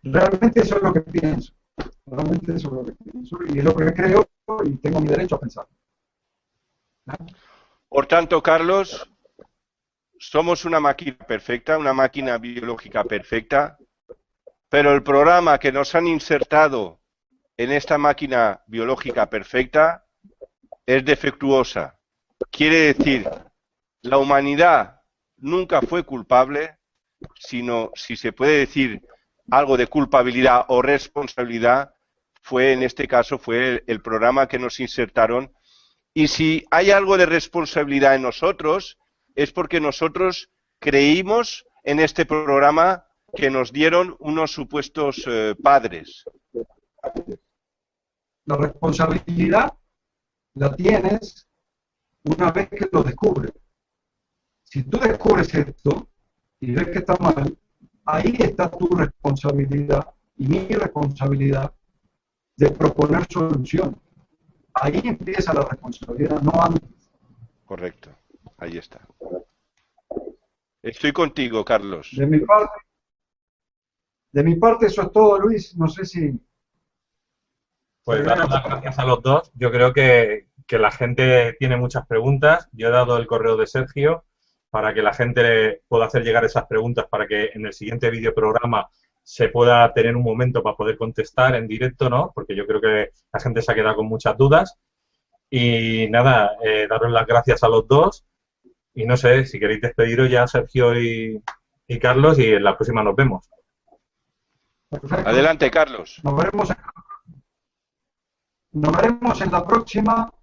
realmente eso es lo que pienso. Realmente eso es lo que pienso y es lo que creo y tengo mi derecho a pensar. Por tanto, Carlos, somos una máquina perfecta, una máquina biológica perfecta, pero el programa que nos han insertado en esta máquina biológica perfecta es defectuosa. Quiere decir, la humanidad nunca fue culpable, sino, si se puede decir algo de culpabilidad o responsabilidad, en este caso fue el programa que nos insertaron. Y si hay algo de responsabilidad en nosotros, es porque nosotros creímos en este programa que nos dieron unos supuestos padres. La responsabilidad la tienes una vez que lo descubres. Si tú descubres esto y ves que está mal, ahí está tu responsabilidad y mi responsabilidad de proponer solución. Ahí empieza la responsabilidad, no antes. Correcto, ahí está. Estoy contigo, Carlos. De mi parte eso es todo, Luis. No sé si... Pues daros las gracias a los dos. Yo creo que la gente tiene muchas preguntas. Yo he dado el correo de Sergio para que la gente pueda hacer llegar esas preguntas para que en el siguiente videoprograma se pueda tener un momento para poder contestar en directo, ¿no? Porque yo creo que la gente se ha quedado con muchas dudas. Y nada, daros las gracias a los dos. Y no sé, si queréis despediros ya, Sergio y Carlos, y en la próxima nos vemos. Perfecto. Adelante, Carlos. Nos veremos en la próxima.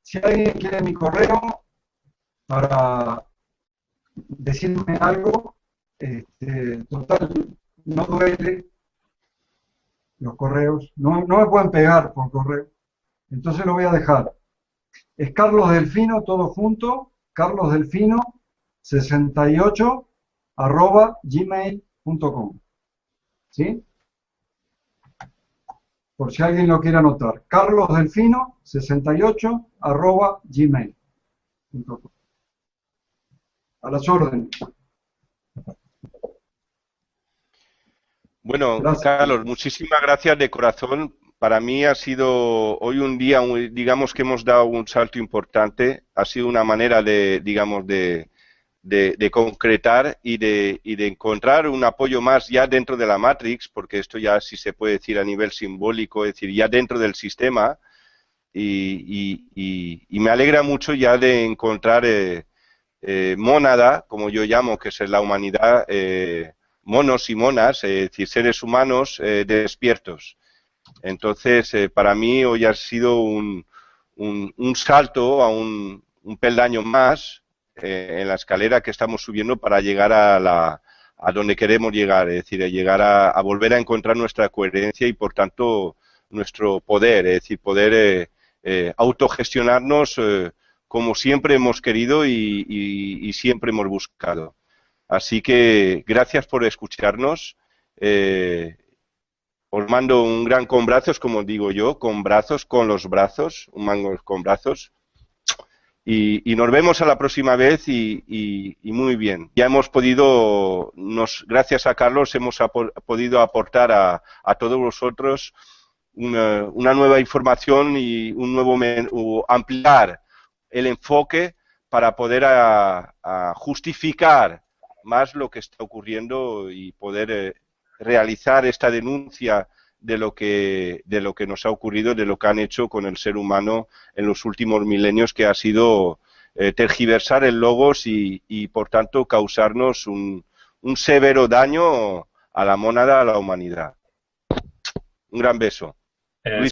Si alguien quiere mi correo para decirme algo, total, no duele los correos, no me pueden pegar por correo, entonces lo voy a dejar. Es Carlos Delfino, todo junto, carlosdelfino68@gmail.com. ¿Sí? Por si alguien lo quiere anotar. carlosdelfino68@gmail.com. A las órdenes. Bueno, Gracias. Carlos, muchísimas gracias de corazón. Para mí ha sido hoy un día, digamos que hemos dado un salto importante. Ha sido una manera de, digamos, de concretar y de encontrar un apoyo más ya dentro de la Matrix, porque esto ya sí se puede decir a nivel simbólico, es decir, ya dentro del sistema. Y me alegra mucho ya de encontrar mónada, como yo llamo, que es la humanidad, monos y monas, es decir, seres humanos despiertos. Entonces, para mí hoy ha sido un salto a un peldaño más en la escalera que estamos subiendo para llegar a donde queremos llegar, es decir, a llegar a volver a encontrar nuestra coherencia y, por tanto, nuestro poder, es decir, poder autogestionarnos como siempre hemos querido y siempre hemos buscado. Así que gracias por escucharnos. Os mando un gran con brazos, como digo yo, con brazos, con los brazos, un mango con brazos. Y nos vemos a la próxima vez y muy bien. Ya hemos podido, gracias a Carlos, hemos podido aportar a todos vosotros una nueva información y un nuevo ampliar el enfoque para poder justificar más lo que está ocurriendo y poder realizar esta denuncia de lo que nos ha ocurrido, de lo que han hecho con el ser humano en los últimos milenios, que ha sido tergiversar el logos y por tanto causarnos un severo daño a la mónada, a la humanidad. Un gran beso. Luis.